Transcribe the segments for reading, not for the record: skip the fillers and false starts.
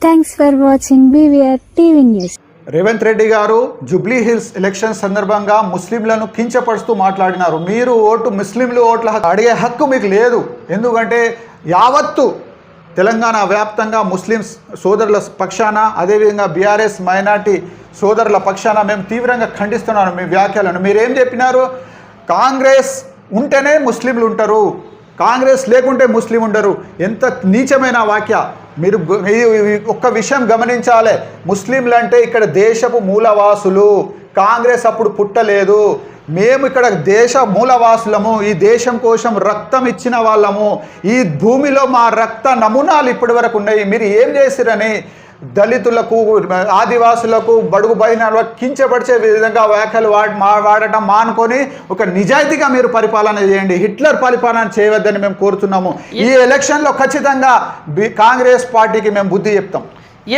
Thanks for watching BVR TV news. Revanth Reddy గారు Jubilee hills election సందర్భంగా ముస్లింలను కించపరుస్తూ మాట్లాడినారు. మీరు ముస్లింలు ఓట్ల అడిగే హక్కు మీకు లేదు. ఎందుకంటే యావత్తు తెలంగాణ వ్యాప్తంగా ముస్లిమ్స్ సోదరుల పక్షాన, అదేవిధంగా బీఆర్ఎస్ మైనార్టీ సోదరుల పక్షాన మేము తీవ్రంగా ఖండిస్తున్నాను మీ వ్యాఖ్యలను. మీరేం చెప్పినారు? కాంగ్రెస్ ఉంటేనే ముస్లింలు ఉంటారు, కాంగ్రెస్ లేకుంటే ముస్లిం ఉండరు. ఎంత నీచమైన వాక్య! మీరు ఒక్క విషయం గమనించాలి. ముస్లింలు అంటే ఇక్కడ దేశపు మూలవాసులు. కాంగ్రెస్ అప్పుడు పుట్టలేదు. మేము ఇక్కడ దేశ మూలవాసులము, ఈ దేశం కోసం రక్తం ఇచ్చిన వాళ్ళము. ఈ భూమిలో మా రక్త నమూనాలు ఇప్పటి వరకు ఉన్నాయి. మీరు ఏం చేసిరని దళితులకు, ఆదివాసులకు, బడుగు బలహీన కించపరిచే విధంగా వ్యాఖ్యలు వాడటం మానుకొని ఒక నిజాయితీగా మీరు పరిపాలన చేయండి. హిట్లర్ పరిపాలన చేయవద్దని మేము కోరుతున్నాము. ఈ ఎలక్షన్లో ఖచ్చితంగా కాంగ్రెస్ పార్టీకి మేము బుద్ధి చెప్తాం.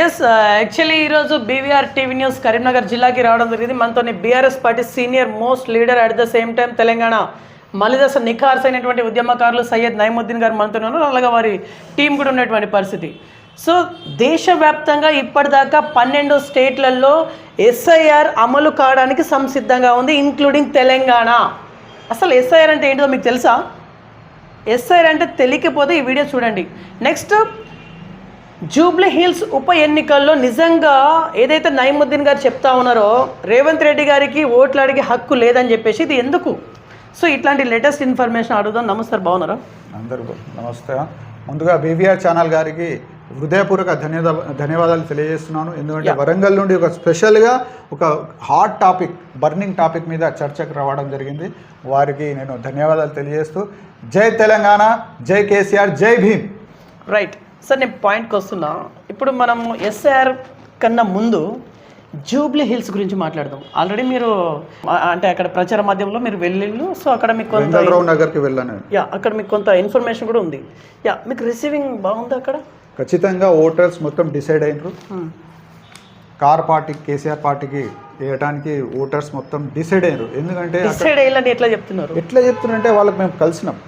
ఎస్, యాక్చువల్లీ ఈరోజు BVR టీవీ న్యూస్ కరీంనగర్ జిల్లాకి రావడం జరిగింది. మనతో BRS party senior most leader, at the same time Telangana మలిదశ నిఖార్స్ అయినటువంటి ఉద్యమకారులు సయ్యద్ నయీముద్దీన్ గారు మనతో ఉన్నారు. అలాగే వారి టీం కూడా ఉన్నటువంటి పరిస్థితి. సో దేశవ్యాప్తంగా ఇప్పటిదాకా 12 స్టేట్లలో SIR అమలు కావడానికి సంసిద్ధంగా ఉంది, ఇంక్లూడింగ్ తెలంగాణ. అసలు SIR అంటే ఏంటో మీకు తెలుసా? SIR అంటే తెలియకపోతే ఈ వీడియో చూడండి. నెక్స్ట్, జూబ్లీ హిల్స్ ఉప ఎన్నికల్లో నిజంగా ఏదైతే నయీముద్దీన్ గారు చెప్తా ఉన్నారో రేవంత్ రెడ్డి గారికి ఓట్లు అడిగే హక్కు లేదని చెప్పేసి, ఇది ఎందుకు? సో ఇట్లాంటి లేటెస్ట్ ఇన్ఫర్మేషన్ అడుగుదాం. నమస్తే, బాగున్నారా? అందరూ నమస్తే. ముందుగా BVR ఛానల్ గారికి హృదయపూర్వక ధన్యవాదాలు తెలియజేస్తున్నాను. ఎందుకంటే వరంగల్ నుండి ఒక స్పెషల్గా ఒక హాట్ టాపిక్, బర్నింగ్ టాపిక్ మీద చర్చకు రావడం జరిగింది. వారికి నేను ధన్యవాదాలు తెలియజేస్తూ, జై తెలంగాణ, జై కేసీఆర్, జై భీమ్. రైట్ సార్, నేను పాయింట్కి వస్తున్నా. ఇప్పుడు మనం SIR కన్నా ముందు జూబ్లీ హిల్స్ గురించి మాట్లాడదాం. ఆల్రెడీ మీరు అంటే అక్కడ ప్రచార మాధ్యమంలో మీరు వెళ్ళిళ్ళు. సో అక్కడ మీకు కొంత నగర్కి వెళ్ళాను. అక్కడ మీకు కొంత ఇన్ఫర్మేషన్ కూడా ఉంది. మీకు రిసీవింగ్ బాగుంది అక్కడ? ఖచ్చితంగా ఓటర్స్ మొత్తం డిసైడ్ అయినరు. కార్ పార్టీకి, కేసీఆర్ పార్టీకి వేయడానికి ఓటర్స్ మొత్తం డిసైడ్ అయ్యారు. ఎందుకంటే డిసైడ్ అయ్యాలని ఎట్లా చెప్తున్నారంటే వాళ్ళకి మేము కలిసినాం,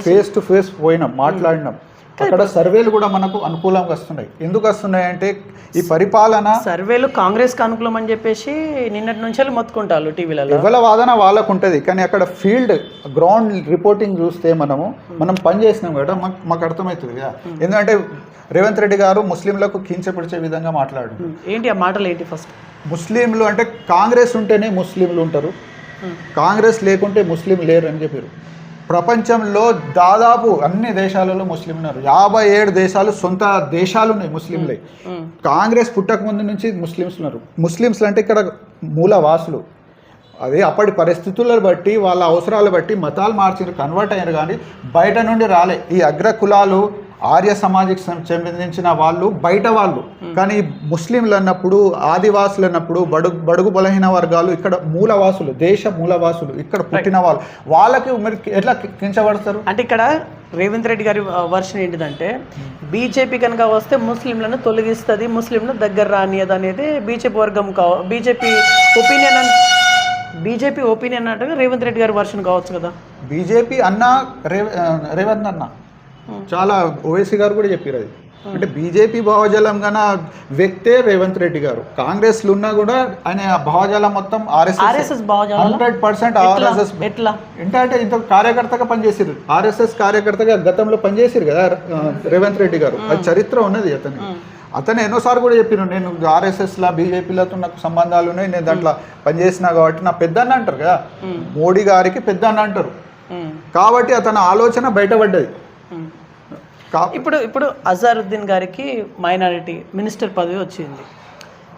ఫేస్ టు ఫేస్ పోయినాం, మాట్లాడినాం. అక్కడ సర్వేలు కూడా మనకు అనుకూలంగా వస్తున్నాయి. ఎందుకు వస్తున్నాయి అంటే ఈ పరిపాలన సర్వేలు కాంగ్రెస్కి అనుకూలం అని చెప్పేసి నిన్నటి నుంచి మొత్తుకుంటారు టీవీలలో. ఎవరి వాదన వాళ్ళకు ఉంటుంది. కానీ అక్కడ ఫీల్డ్ గ్రౌండ్ రిపోర్టింగ్ చూస్తే మనం పని చేసినాం కదా, మాకు అర్థమవుతుంది కదా. ఎందుకంటే రేవంత్ రెడ్డి గారు ముస్లింలకు కించపరిచే విధంగా మాట్లాడు. ఏంటి ఆ మాటలు ఏంటి? ఫస్ట్, ముస్లింలు అంటే కాంగ్రెస్ ఉంటేనే ముస్లింలు ఉంటారు, కాంగ్రెస్ లేకుంటే ముస్లిం లేరు అని చెప్పారు. ప్రపంచంలో దాదాపు అన్ని దేశాలలో ముస్లిం ఉన్నారు. 57 దేశాలు సొంత దేశాలు ఉన్నాయి ముస్లింలే. కాంగ్రెస్ పుట్టక ముందు నుంచి ముస్లిమ్స్ ఉన్నారు. ముస్లిమ్స్ అంటే ఇక్కడ మూలవాసులు. అదే అప్పటి పరిస్థితులను బట్టి, వాళ్ళ అవసరాలు బట్టి మతాలు మార్చారు, కన్వర్ట్ అయ్యారు. కానీ బయట నుండి రాలే. ఈ అగ్ర కులాలు, ఆర్య సమాజానికి సంబంధించిన వాళ్ళు బయట వాళ్ళు. కానీ ముస్లింలు అన్నప్పుడు, ఆదివాసులు అన్నప్పుడు, బడుగు బలహీన వర్గాలు ఇక్కడ మూలవాసులు, దేశ మూలవాసులు, ఇక్కడ పుట్టిన వాళ్ళు. వాళ్ళకి మీరు ఎట్లా కించబడతారు? అంటే ఇక్కడ రేవంత్ రెడ్డి గారి వర్షన్ ఏంటిదంటే, బీజేపీ కనుక వస్తే ముస్లింలను తొలగిస్తుంది, ముస్లింలను దగ్గర రానియదు అనేది బీజేపీ వర్గం బీజేపీ ఒపీనియన్ అంటే రేవంత్ రెడ్డి గారి వర్షన్ కావచ్చు కదా. బీజేపీ అన్న రేవంత్ అన్న చాలా ఓవైసీ గారు కూడా చెప్పారు అది. అంటే బీజేపీ భావజాలం కన్నా వ్యక్తే రేవంత్ రెడ్డి గారు. కాంగ్రెస్లో ఉన్నా కూడా ఆయన భావజాలం మొత్తం RSS 100% RSS. ఎట్లా అంటే ఇంత కార్యకర్తగా పనిచేసారు, RSS కార్యకర్తగా గతంలో పనిచేసారు కదా రేవంత్ రెడ్డి గారు. అది చరిత్ర ఉన్నది అతను ఎన్నోసార్లు కూడా చెప్పిన, నేను RSSలా బీజేపీలతో నాకు సంబంధాలు ఉన్నాయి, నేను దాంట్లో పనిచేసినా కాబట్టి నా పెద్దన్న అంటారు కదా, మోడీ గారికి పెద్దన్న అంటారు. కాబట్టి అతని ఆలోచన బయటపడ్డది. ఇప్పుడు అజారుద్దీన్ గారికి మైనారిటీ మినిస్టర్ పదవి వచ్చింది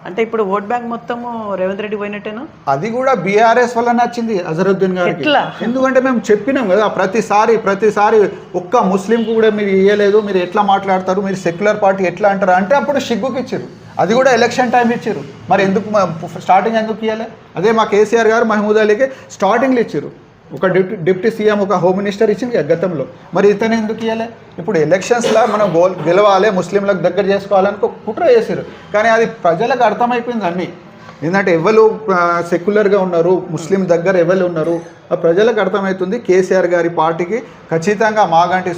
అంటే ఇప్పుడు ఓట్ బ్యాంక్ మొత్తము రేవంత్ రెడ్డి పోయినట్టేనా? అది కూడా బీఆర్ఎస్ వల్ల నచ్చింది అజరుద్దీన్ గారికి. ఎందుకంటే మేము చెప్పినాం కదా ప్రతిసారి ఒక్క ముస్లింకు కూడా మీరు ఇవ్వలేదు, మీరు ఎట్లా మాట్లాడతారు, మీరు సెక్యులర్ పార్టీ ఎట్లా అంటారు అంటే అప్పుడు సిగ్గుకి ఇచ్చారు. అది కూడా ఎలక్షన్ టైం ఇచ్చారు. మరి ఎందుకు స్టార్టింగ్ ఎందుకు ఇవ్వాలి? అదే మా కేసీఆర్ గారు మహమూద్ అలీకి స్టార్టింగ్లో ఇచ్చారు. ఒక డిప్యూటీ సీఎం, ఒక హోమ్ మినిస్టర్ ఇచ్చింది గతంలో. మరి ఇతను ఎందుకు ఇవ్వాలి? ఇప్పుడు ఎలక్షన్స్లో మనం గెలవాలి, ముస్లింలకు దగ్గర చేసుకోవాలని కుట్ర చేశారు. కానీ అది ప్రజలకు అర్థమైపోయింది అన్నీ. ఏంటంటే ఎవరు సెక్యులర్గా ఉన్నారు, ముస్లిం దగ్గర ఎవరు ఉన్నారు, ఆ ప్రజలకు అర్థమవుతుంది. కేసీఆర్ గారి పార్టీకి ఖచ్చితంగా మాగంటి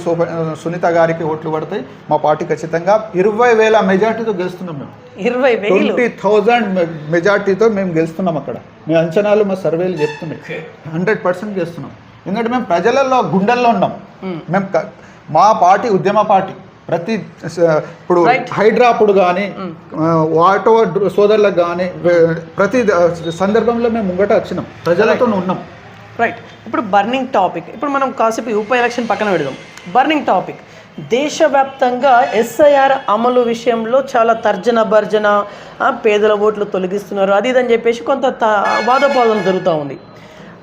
సునీత గారికి ఓట్లు పడతాయి. మా పార్టీ ఖచ్చితంగా 20,000 మెజార్టీతో గెలుస్తున్నాం. మేము 20,000 మెజార్టీతో మేము గెలుస్తున్నాం. అక్కడ మేము అంచనాలు మా సర్వేలు చెప్తున్నాయి 100% గెలుస్తున్నాం. ఎందుకంటే మేము ప్రజలలో గుండెల్లో ఉన్నాం. మేము మా పార్టీ ఉద్యమ పార్టీ. ప్రతి ఇప్పుడు హైడ్రా అప్పుడు కానీ ఆటో సోదరులకు కానీ ప్రతి సందర్భంలో మేము ముంగట వచ్చినాం, ప్రజలతో ఉన్నాం. రైట్. ఇప్పుడు బర్నింగ్ టాపిక్, ఇప్పుడు మనం కాసేపు ఉప ఎలక్షన్ పక్కన పెడదాం. బర్నింగ్ టాపిక్, దేశవ్యాప్తంగా ఎస్ఐఆర్ అమలు విషయంలో చాలా తర్జన భర్జన, పేదల ఓట్లు తొలగిస్తున్నారు అది ఇదని చెప్పేసి కొంత వాదోపాదన జరుగుతూ ఉంది.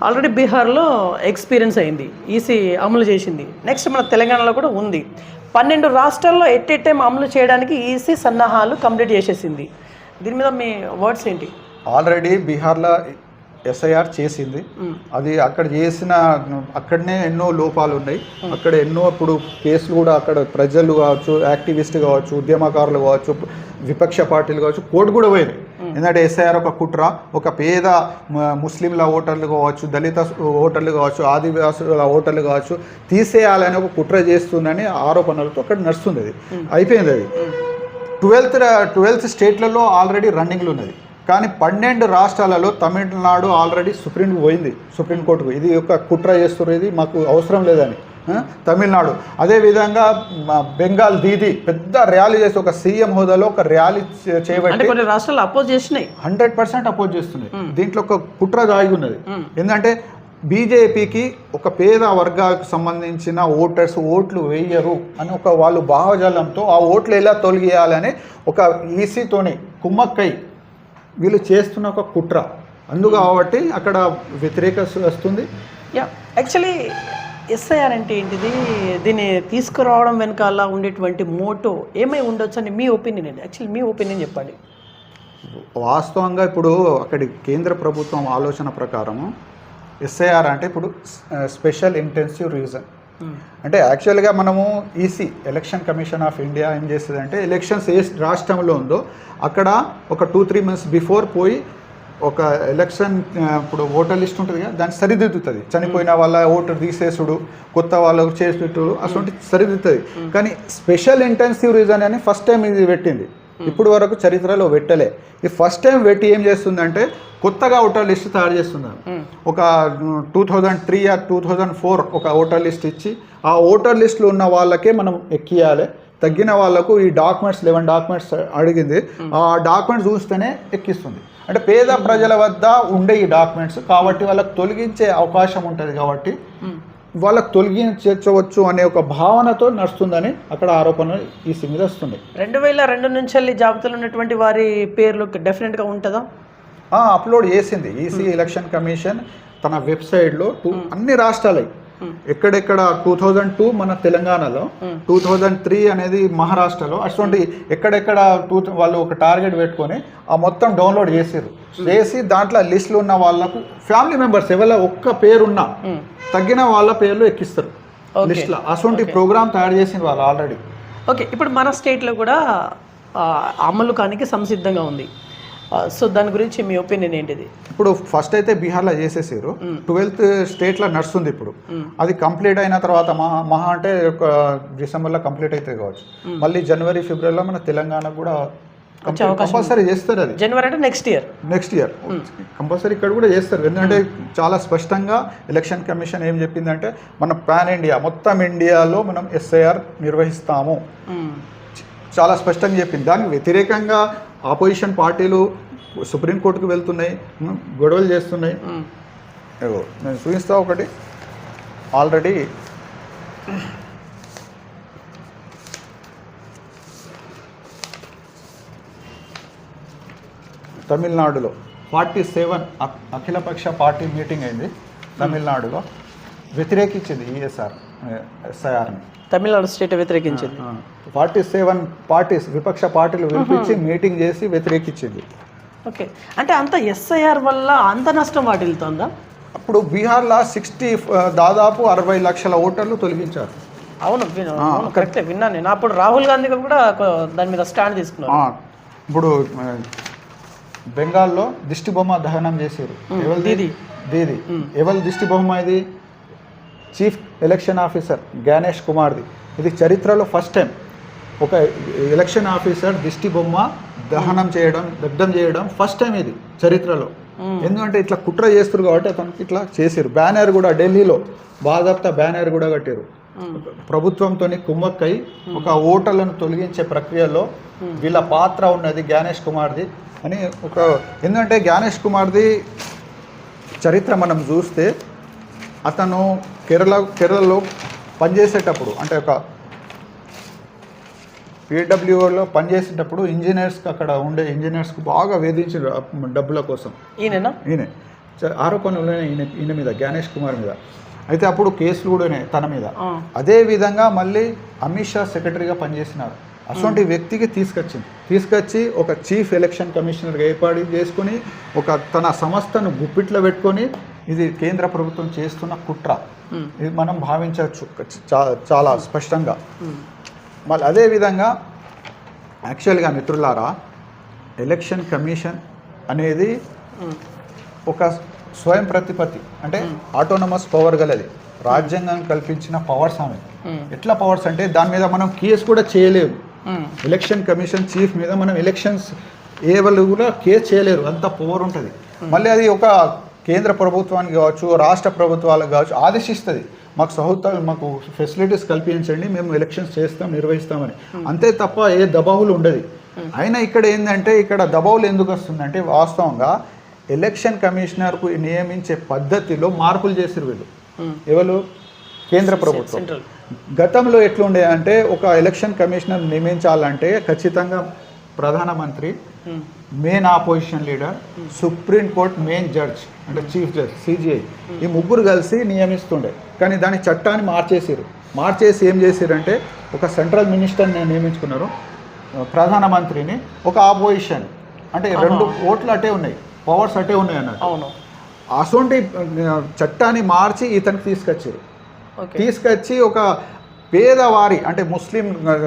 ఆల్రెడీ బీహార్లో ఎక్స్పీరియన్స్ అయింది, ఈసీ అమలు చేసింది. నెక్స్ట్ మన తెలంగాణలో కూడా ఉంది. 12 రాష్ట్రాల్లో ఎట్ ఏ టైం అమలు చేయడానికి ఈసీ సన్నాహాలు కంప్లీట్ చేసేసింది. దీని మీద మీ వర్డ్స్ ఏంటి? ఆల్రెడీ బీహార్లో ఎస్ఐఆర్ చేసింది. అది అక్కడ చేసిన అక్కడనే ఎన్నో లోపాలు ఉన్నాయి. అక్కడ ఎన్నో ఇప్పుడు కేసులు కూడా అక్కడ ప్రజలు కావచ్చు, యాక్టివిస్ట్ కావచ్చు, ఉద్యమకారులు కావచ్చు, విపక్ష పార్టీలు కావచ్చు, కోర్టు కూడా పోయింది. ఎందుకంటే ఎస్ఐఆర్ ఒక కుట్ర, ఒక పేద ముస్లింల ఓటర్లు కావచ్చు, దళిత ఓటర్లు కావచ్చు, ఆదివాసుల ఓటర్లు కావచ్చు తీసేయాలని ఒక కుట్ర చేస్తుందని ఆరోపణలతో అక్కడ నడుస్తుంది. అది అయిపోయింది. అది 12th స్టేట్లలో ఆల్రెడీ రన్నింగ్లు ఉన్నది. కానీ 12 రాష్ట్రాలలో తమిళనాడు ఆల్రెడీ సుప్రీంకోర్టుకు ఇది ఒక కుట్ర చేస్తున్నారు, ఇది మాకు అవసరం లేదని తమిళనాడు. అదేవిధంగా బెంగాల్ దీది పెద్ద ర్యాలీ చేసి ఒక సీఎం హోదాలో ఒక ర్యాలీ చేయబట్టి కొన్ని రాష్ట్రాలు అపోజ్ చేసినాయి, 100% అపోజ్ చేస్తున్నాయి. దీంట్లో ఒక కుట్ర దాగి ఉన్నది. ఎందుకంటే బీజేపీకి ఒక పేద వర్గాలకు సంబంధించిన ఓట్లు వేయరు అని ఒక వాళ్ళు భావజాలంతో ఆ ఓట్లు ఎలా తొలగియాలని ఒక ఈసీతోని కుమ్మక్కై వీళ్ళు చేస్తున్న ఒక కుట్ర. అందుకు కాబట్టి అక్కడ వ్యతిరేకత వస్తుంది. యాక్చువల్లీ ఎస్ఐఆర్ అంటే ఏంటిది, దీన్ని తీసుకురావడం వెనకాల ఉండేటువంటి మోటో ఏమై ఉండొచ్చు అని మీ ఒపీనియన్ అండి? యాక్చువల్లీ మీ ఒపీనియన్ చెప్పండి. వాస్తవంగా ఇప్పుడు అక్కడి కేంద్ర ప్రభుత్వం ఆలోచన ప్రకారము ఎస్ఐఆర్ అంటే ఇప్పుడు స్పెషల్ ఇంటెన్సివ్ రీజన్ అంటే యాక్చువల్గా మనము EC election commission of India ఏం చేస్తుంది అంటే ఎలక్షన్స్ ఏ రాష్ట్రంలో ఉందో అక్కడ ఒక 2-3 months బిఫోర్ పోయి ఒక ఎలక్షన్ ఇప్పుడు ఓటర్ లిస్ట్ ఉంటుంది కదా దాన్ని సరిదిద్దుతుంది. చనిపోయిన వాళ్ళ ఓటర్ తీసేసుడు, కొత్త వాళ్ళకు చేసేటు అటువంటి సరిదిద్దుతుంది. కానీ స్పెషల్ ఇంటెన్సివ్ రీజన్ అని ఫస్ట్ టైం ఇది పెట్టింది. ఇప్పుడు వరకు చరిత్రలో పెట్టలే. ఈ ఫస్ట్ టైం పెట్టి ఏం చేస్తుందంటే కొత్తగా ఓటర్ లిస్ట్ తయారు చేస్తున్నారు. ఒక 2003 or 2004 ఒక ఓటర్ లిస్ట్ ఇచ్చి ఆ ఓటర్ లిస్టులో ఉన్న వాళ్ళకే మనం ఎక్కియాలి, తగ్గిన వాళ్ళకు ఈ డాక్యుమెంట్స్ 11 డాక్యుమెంట్స్ అడిగింది, ఆ డాక్యుమెంట్స్ చూస్తేనే ఎక్కిస్తుంది. అంటే పేద ప్రజల వద్ద ఉండే ఈ డాక్యుమెంట్స్ కాబట్టి వాళ్ళకి తొలగించే అవకాశం ఉంటుంది, కాబట్టి వాళ్ళకు తొలగించవచ్చు అనే ఒక భావనతో నడుస్తుందని అక్కడ ఆరోపణలు ఈసీ మీద వస్తుంది. 2002 నుంచి వెళ్ళి జాబితాలో ఉన్నటువంటి వారి పేర్లు డెఫినెట్గా ఉంటుందా? అప్లోడ్ చేసింది ఈసీ ఎలక్షన్ కమిషన్ తన వెబ్సైట్లో అన్ని రాష్ట్రాలై ఎక్కడెక్కడ 2002 మన తెలంగాణలో, 2003 అనేది మహారాష్ట్రలో, అటువంటి ఎక్కడెక్కడ వాళ్ళు ఒక టార్గెట్ పెట్టుకొని ఆ మొత్తం డౌన్లోడ్ చేసి దాంట్లో లిస్టులో ఉన్న వాళ్ళకు ఫ్యామిలీ మెంబర్స్ ఎవరైనా ఒక్క పేరున్నా తగ్గిన వాళ్ళ పేర్లు ఎక్కిస్తారు లిస్ట్లో. అటువంటి ప్రోగ్రామ్ తయారు చేసింది వాళ్ళు ఆల్రెడీ. ఓకే, ఇప్పుడు మన స్టేట్లో కూడా అమలు కానికి సంసిద్ధంగా ఉంది. సో దాని గురించి మీ ఒపీనియన్ ఏంటిది? ఇప్పుడు ఫస్ట్ అయితే బీహార్లో చేసేసారు, 12th స్టేట్లో నడుస్తుంది. ఇప్పుడు అది కంప్లీట్ అయిన తర్వాత మహా అంటే ఒక డిసెంబర్లో కంప్లీట్ అయితే కావచ్చు. మళ్ళీ జనవరి ఫిబ్రవరిలో మన తెలంగాణకు కూడా కంపల్సరీ చేస్తారు. అది జనవరి అంటే నెక్స్ట్ ఇయర్ కంపల్సరీ ఇక్కడ కూడా చేస్తారు. ఎందుకంటే చాలా స్పష్టంగా ఎలక్షన్ కమిషన్ ఏం చెప్పిందంటే మన పాన్ ఇండియా మొత్తం ఇండియాలో మనం ఎస్ఐఆర్ నిర్వహిస్తాము చాలా స్పష్టంగా చెప్పింది. దానికి వ్యతిరేకంగా ఆపోజిషన్ పార్టీలు సుప్రీంకోర్టుకు వెళ్తున్నాయి, గొడవలు చేస్తున్నాయి. నేను చూపిస్తా ఒకటి. ఆల్రెడీ తమిళనాడులో 47 అఖిలపక్ష పార్టీ మీటింగ్ అయింది. తమిళనాడులో వ్యతిరేకించింది ఎస్ఐఆర్ని. తమిళనాడు స్టేట్ వ్యతిరేకించింది. 47 పార్టీస్ విపక్ష పార్టీలు పిలిపించి మీటింగ్ చేసి వ్యతిరేకించింది. ఓకే, అంటే అంత ఎస్ఐఆర్ వల్ల అంత నష్టం వాటిల్తుందా? అప్పుడు బీహార్లో దాదాపు 60 లక్షల ఓటర్లు తొలగించారు. అవును, కరెక్టే విన్నాను నేను. అప్పుడు రాహుల్ గాంధీ కూడా దాని మీద స్టాండ్ తీసుకున్నారు. ఇప్పుడు బెంగాల్లో దిష్టి బొమ్మ దహనం చేశారు. దీది ఎవరి దిష్టి బొమ్మ ఇది? చీఫ్ ఎలక్షన్ ఆఫీసర్ జ్ఞానేష్ కుమార్ది. ఇది చరిత్రలో ఫస్ట్ టైం ఒక ఎలక్షన్ ఆఫీసర్ దిష్టి బొమ్మ దహనం చేయడం ఫస్ట్ టైం ఇది చరిత్రలో. ఎందుకంటే ఇట్లా కుట్ర చేస్తారు కాబట్టి అతనికి ఇట్లా చేశారు. బ్యానర్ కూడా ఢిల్లీలో బాధాప్తా బ్యానర్ కూడా కట్టారు. ప్రభుత్వంతో కుమ్మక్కై ఒక ఓటర్లను తొలగించే ప్రక్రియలో వీళ్ళ పాత్ర ఉన్నది జ్ఞానేష్ కుమార్ది అని ఒక. ఎందుకంటే జ్ఞానేష్ కుమార్ది చరిత్ర మనం చూస్తే అతను కేరళలో పనిచేసేటప్పుడు అంటే ఒక PWOలో పనిచేసేటప్పుడు ఇంజనీర్స్కి అక్కడ ఉండే ఇంజనీర్స్కి బాగా వేధించారు డబ్బుల కోసం. ఈయన ఆరోపణలు ఈయన మీద జ్ఞానేష్ కుమార్ మీద. అయితే అప్పుడు కేసులు కూడా తన మీద. అదే విధంగా మళ్ళీ అమిత్ షా సెక్రటరీగా పనిచేసినారు. అటువంటి వ్యక్తికి తీసుకొచ్చి ఒక చీఫ్ ఎలక్షన్ కమిషనర్గా ఏర్పాటు చేసుకుని ఒక తన సంస్థను గుప్పిట్లో పెట్టుకొని ఇది కేంద్ర ప్రభుత్వం చేస్తున్న కుట్ర ఇది మనం భావించవచ్చు చాలా స్పష్టంగా. మళ్ళీ అదేవిధంగా యాక్చువల్గా మిత్రులారా, ఎలక్షన్ కమిషన్ అనేది ఒక స్వయం ప్రతిపత్తి అంటే ఆటోనమస్ పవర్ గలది. రాజ్యాంగం కల్పించిన పవర్స్ ఆమె. ఎట్లా పవర్స్ అంటే దాని మీద మనం కేసు కూడా చేయలేము. ఎలక్షన్ కమిషన్ చీఫ్ మీద మనం ఎలక్షన్స్ ఏ వాళ్ళు కూడా కేసు చేయలేరు, అంత పవర్ ఉంటుంది. మళ్ళీ అది ఒక కేంద్ర ప్రభుత్వానికి కావచ్చు రాష్ట్ర ప్రభుత్వాలకు కావచ్చు ఆదేశిస్తుంది, మాకు ఫెసిలిటీస్ కల్పించండి, మేము ఎలక్షన్స్ నిర్వహిస్తామని. అంతే తప్ప ఏ దబావులు ఉండదు. అయినా ఇక్కడ ఏంటంటే ఇక్కడ దబావులు ఎందుకు వస్తుందంటే వాస్తవంగా ఎలక్షన్ కమిషనర్కు నియమించే పద్ధతిలో మార్పులు చేసారు వీళ్ళు. ఎవరు? కేంద్ర ప్రభుత్వం. గతంలో ఎట్లుండే అంటే ఒక ఎలక్షన్ కమిషనర్ నియమించాలంటే ఖచ్చితంగా ప్రధానమంత్రి, main opposition leader, supreme court main judge అంటే చీఫ్ జడ్జ్ CJI ఈ ముగ్గురు కలిసి నియమిస్తుండే. కానీ దాని చట్టాన్ని మార్చేసి ఏం చేశారంటే ఒక సెంట్రల్ మినిస్టర్ని నియమించుకున్నారు, ప్రధానమంత్రిని, ఒక ఆపోజిషన్ అంటే రెండు ఓట్లు అటే ఉన్నాయి, పవర్స్ అటే ఉన్నాయి అన్నట్టు. అసొంటి చట్టాన్ని మార్చి ఇతనికి తీసుకొచ్చి ఒక పేదవారి అంటే ముస్లిం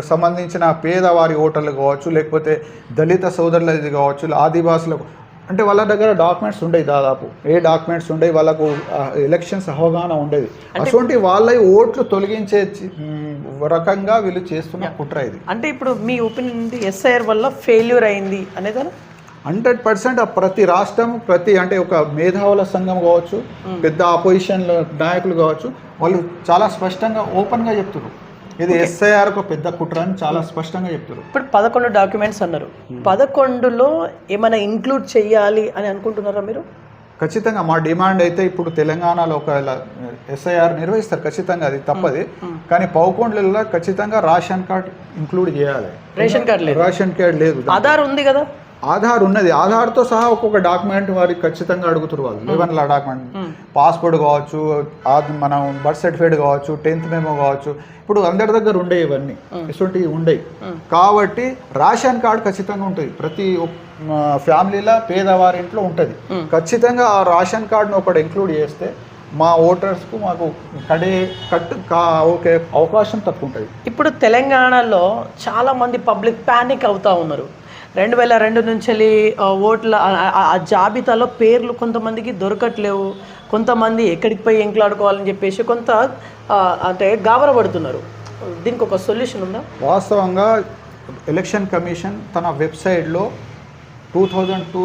సంబంధించిన పేదవారి ఓటర్లు కావచ్చు, లేకపోతే దళిత సోదరులది కావచ్చు, ఆదివాసులకు అంటే వాళ్ళ దగ్గర డాక్యుమెంట్స్ ఉండేవి, దాదాపు ఏ డాక్యుమెంట్స్ ఉండేవి, వాళ్ళకు ఎలక్షన్స్ అవగాహన ఉండేది. అటువంటి వాళ్ళ ఓట్లు తొలగించే రకంగా వీళ్ళు చేస్తున్న కుట్ర ఇది. అంటే ఇప్పుడు మీ ఒపీనియన్ SIR వల్ల ఫెయిల్యూర్ అయింది అనేదా? 100% ప్రతి రాష్ట్రం అంటే ఒక మేధావుల సంఘం కావచ్చు, పెద్ద ఆపోజిషన్ నాయకులు కావచ్చు, వాళ్ళు చాలా స్పష్టంగా ఓపెన్గా చెప్తున్నారు ఇది SIR ఒక పెద్ద కుట్ర అని చాలా స్పష్టంగా చెప్తారు. ఇప్పుడు 11 డాక్యుమెంట్స్ అన్నారు, 11లో ఏమైనా ఇంక్లూడ్ చేయాలి అని అనుకుంటున్నారా మీరు? ఖచ్చితంగా మా డిమాండ్ అయితే ఇప్పుడు తెలంగాణలో ఒకవేళ SIR నిర్వహిస్తారు ఖచ్చితంగా, అది తప్పది. కానీ 11లలో ఖచ్చితంగా రేషన్ కార్డ్ ఇంక్లూడ్ చేయాలి. రేషన్ కార్డ్ లేదు, ఆధార్ ఉంది కదా. ఆధార్ ఉన్నది, ఆధార్తో సహా ఒక్కొక్క డాక్యుమెంట్ వారికి ఖచ్చితంగా అడుగుతారు వాళ్ళు. 11 డాక్యుమెంట్, పాస్పోర్ట్ కావచ్చు, మనం బర్త్ సర్టిఫికేట్ కావచ్చు, 10th మెమో కావచ్చు, ఇప్పుడు అందరి దగ్గర ఉండే ఇవన్నీ ఇటువంటివి ఉండేవి. కాబట్టి రేషన్ కార్డ్ ఖచ్చితంగా ఉంటుంది, ప్రతి ఫ్యామిలీలో పేదవారి ఇంట్లో ఉంటుంది. ఖచ్చితంగా ఆ రేషన్ కార్డును ఒకటి ఇంక్లూడ్ చేస్తే మా ఓటర్స్కు మాకు ఓకే అవకాశం తక్కువ ఉంటుంది. ఇప్పుడు తెలంగాణలో చాలామంది పబ్లిక్ ప్యానిక్ అవుతూ ఉన్నారు. 2002 నుంచి ఓట్ల ఆ జాబితాలో పేర్లు కొంతమందికి దొరకట్లేవు, కొంతమంది ఎక్కడికి పోయి ఎంకలాడుకోవాలని చెప్పేసి కొంత అంటే గాబరపడుతున్నారు. దీనికి ఒక సొల్యూషన్ ఉందా? వాస్తవంగా ఎలక్షన్ కమిషన్ తన వెబ్సైట్లో 2002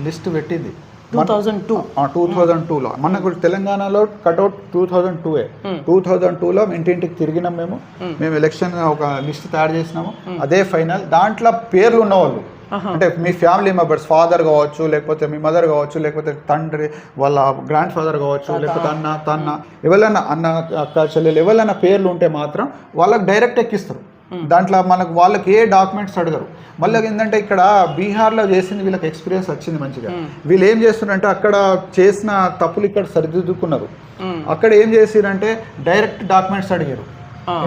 లిస్ట్ పెట్టింది. 2002లో మనకు తెలంగాణలో కట్అవుట్ 2002లో ఇంటింటికి తిరిగినాం మేము ఎలక్షన్ ఒక లిస్ట్ తయారు చేసినాము, అదే ఫైనల్. దాంట్లో పేర్లు ఉన్నవాళ్ళు అంటే మీ ఫ్యామిలీ మెంబర్స్, ఫాదర్ కావచ్చు, లేకపోతే మీ మదర్ కావచ్చు, లేకపోతే తండ్రి వాళ్ళ గ్రాండ్ ఫాదర్ కావచ్చు, లేకపోతే అన్న ఎవరైనా అన్న అక్క చెల్లెలు ఎవరైనా పేర్లు ఉంటే మాత్రం వాళ్ళకి డైరెక్ట్ ఎక్కిస్తారు. దాంట్లో వాళ్ళకి ఏ డాక్యుమెంట్స్ అడగరు. మళ్ళీ ఏంటంటే ఇక్కడ బీహార్లో చేసింది వీళ్ళకి ఎక్స్పీరియన్స్ వచ్చింది మంచిగా. వీళ్ళు ఏం చేస్తున్నారంటే అక్కడ చేసిన తప్పులు ఇక్కడ సరిదిద్దుకున్నారు. అక్కడ ఏం చేసిరంటే డైరెక్ట్ డాక్యుమెంట్స్ అడిగారు,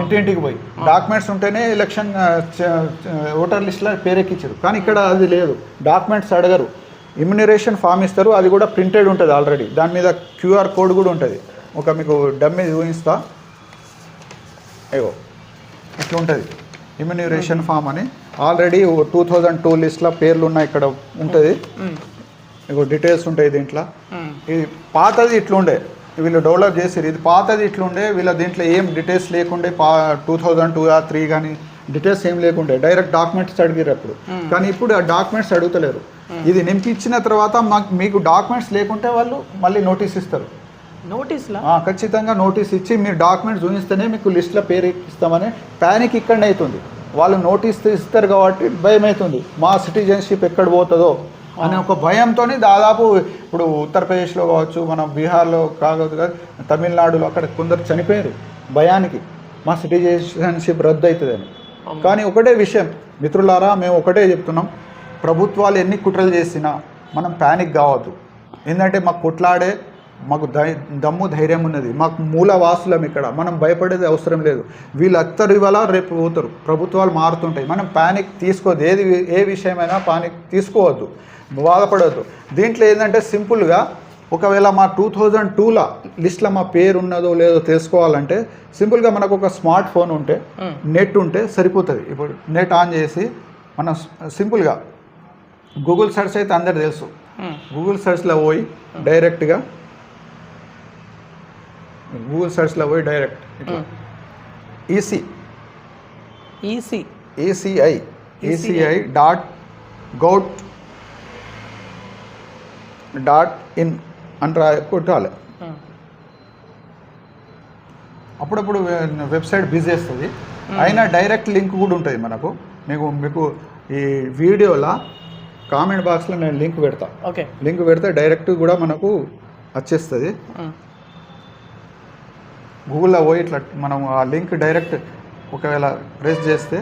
ఇంటింటికి పోయి డాక్యుమెంట్స్ ఉంటేనే ఎలక్షన్ ఓటర్ లిస్ట్లో పేరెక్కించారు. కానీ ఇక్కడ అది లేదు, డాక్యుమెంట్స్ అడగరు, ఇమ్యునరేషన్ ఫామ్ ఇస్తారు, అది కూడా ప్రింటెడ్ ఉంటుంది ఆల్రెడీ, దాని మీద QR కోడ్ కూడా ఉంటుంది. ఒక మీకు డమ్మీ చూపిస్తా, ఏవో ఇట్లా ఉంటుంది ఇమ్యునరేషన్ ఫామ్ అని. ఆల్రెడీ 2002 లిస్ట్లో పేర్లు ఉన్నాయి, ఇక్కడ ఉంటుంది, ఇగో డీటెయిల్స్ ఉంటాయి దీంట్లో. ఇది పాతది ఇట్లుండే, వీళ్ళు డెవలప్ చేసారు. ఇది పాతది ఇట్లుండే, వీళ్ళ దీంట్లో ఏం డీటెయిల్స్ లేకుండే. 2002 ఆ 3 కానీ డీటెయిల్స్ ఏం లేకుండే, డైరెక్ట్ డాక్యుమెంట్స్ అడిగారు అప్పుడు. కానీ ఇప్పుడు ఆ డాక్యుమెంట్స్ అడుగుతలేరు. ఇది నింపించిన తర్వాత మీకు డాక్యుమెంట్స్ లేకుంటే వాళ్ళు మళ్ళీ నోటీస్ ఇస్తారు. నోటీస్లా ఖచ్చితంగా నోటీస్ ఇచ్చి మీరు డాక్యుమెంట్స్ చూపిస్తేనే మీకు లిస్ట్లో పేరు ఇస్తామని ప్యానిక్ ఇక్కడనే అవుతుంది. వాళ్ళు నోటీస్ ఇస్తారు కాబట్టి భయం అవుతుంది, మా సిటిజన్షిప్ ఎక్కడ పోతుందో అనే ఒక భయంతో దాదాపు ఇప్పుడు ఉత్తరప్రదేశ్లో కావచ్చు, మన బీహార్లో కావచ్చు, తమిళనాడులో అక్కడ కొందరు చనిపోయారు భయానికి, మా సిటిజన్షిప్ రద్దు అవుతుందని. కానీ ఒకటే విషయం మిత్రులారా, మేము ఒకటే చెప్తున్నాం, ప్రభుత్వాలు ఎన్ని కుట్రలు చేసినా మనం ప్యానిక్ కావద్దు. ఏంటంటే మాకు కొట్లాడే మాకు దమ్ము ధైర్యం ఉన్నది, మాకు మూలవాసులం ఇక్కడ, మనం భయపడేది అవసరం లేదు. వీళ్ళందరూ ఇవాళ రేపు పోతారు, ప్రభుత్వాలు మారుతుంటాయి, మనం ప్యానిక్ తీసుకోవద్దు. ఏ విషయమైనా ప్యానిక్ తీసుకోవద్దు, బాధపడవద్దు. దీంట్లో ఏంటంటే సింపుల్గా ఒకవేళ మా 2002 లిస్ట్లో మా పేరు ఉన్నదో లేదో తెలుసుకోవాలంటే సింపుల్గా మనకు ఒక స్మార్ట్ ఫోన్ ఉంటే, నెట్ ఉంటే సరిపోతుంది. ఇప్పుడు నెట్ ఆన్ చేసి మనం సింపుల్గా గూగుల్ సెర్చ్ అయితే అందరు తెలుసు, గూగుల్ సెర్చ్లో పోయి డైరెక్ట్గా ECI.gov.in అని కొట్టాలి. అప్పుడప్పుడు వెబ్సైట్ బిజీ వస్తుంది, అయినా డైరెక్ట్ లింక్ కూడా ఉంటుంది మనకు. మీకు ఈ వీడియోలో కామెంట్ బాక్స్లో నేను లింక్ పెడతా. ఓకే, లింక్ పెడితే డైరెక్ట్ కూడా మనకు వచ్చేస్తుంది. గూగుల్లో పోయి ఇట్లా మనం ఆ లింక్ డైరెక్ట్ ఒకవేళ ప్రెస్ చేస్తే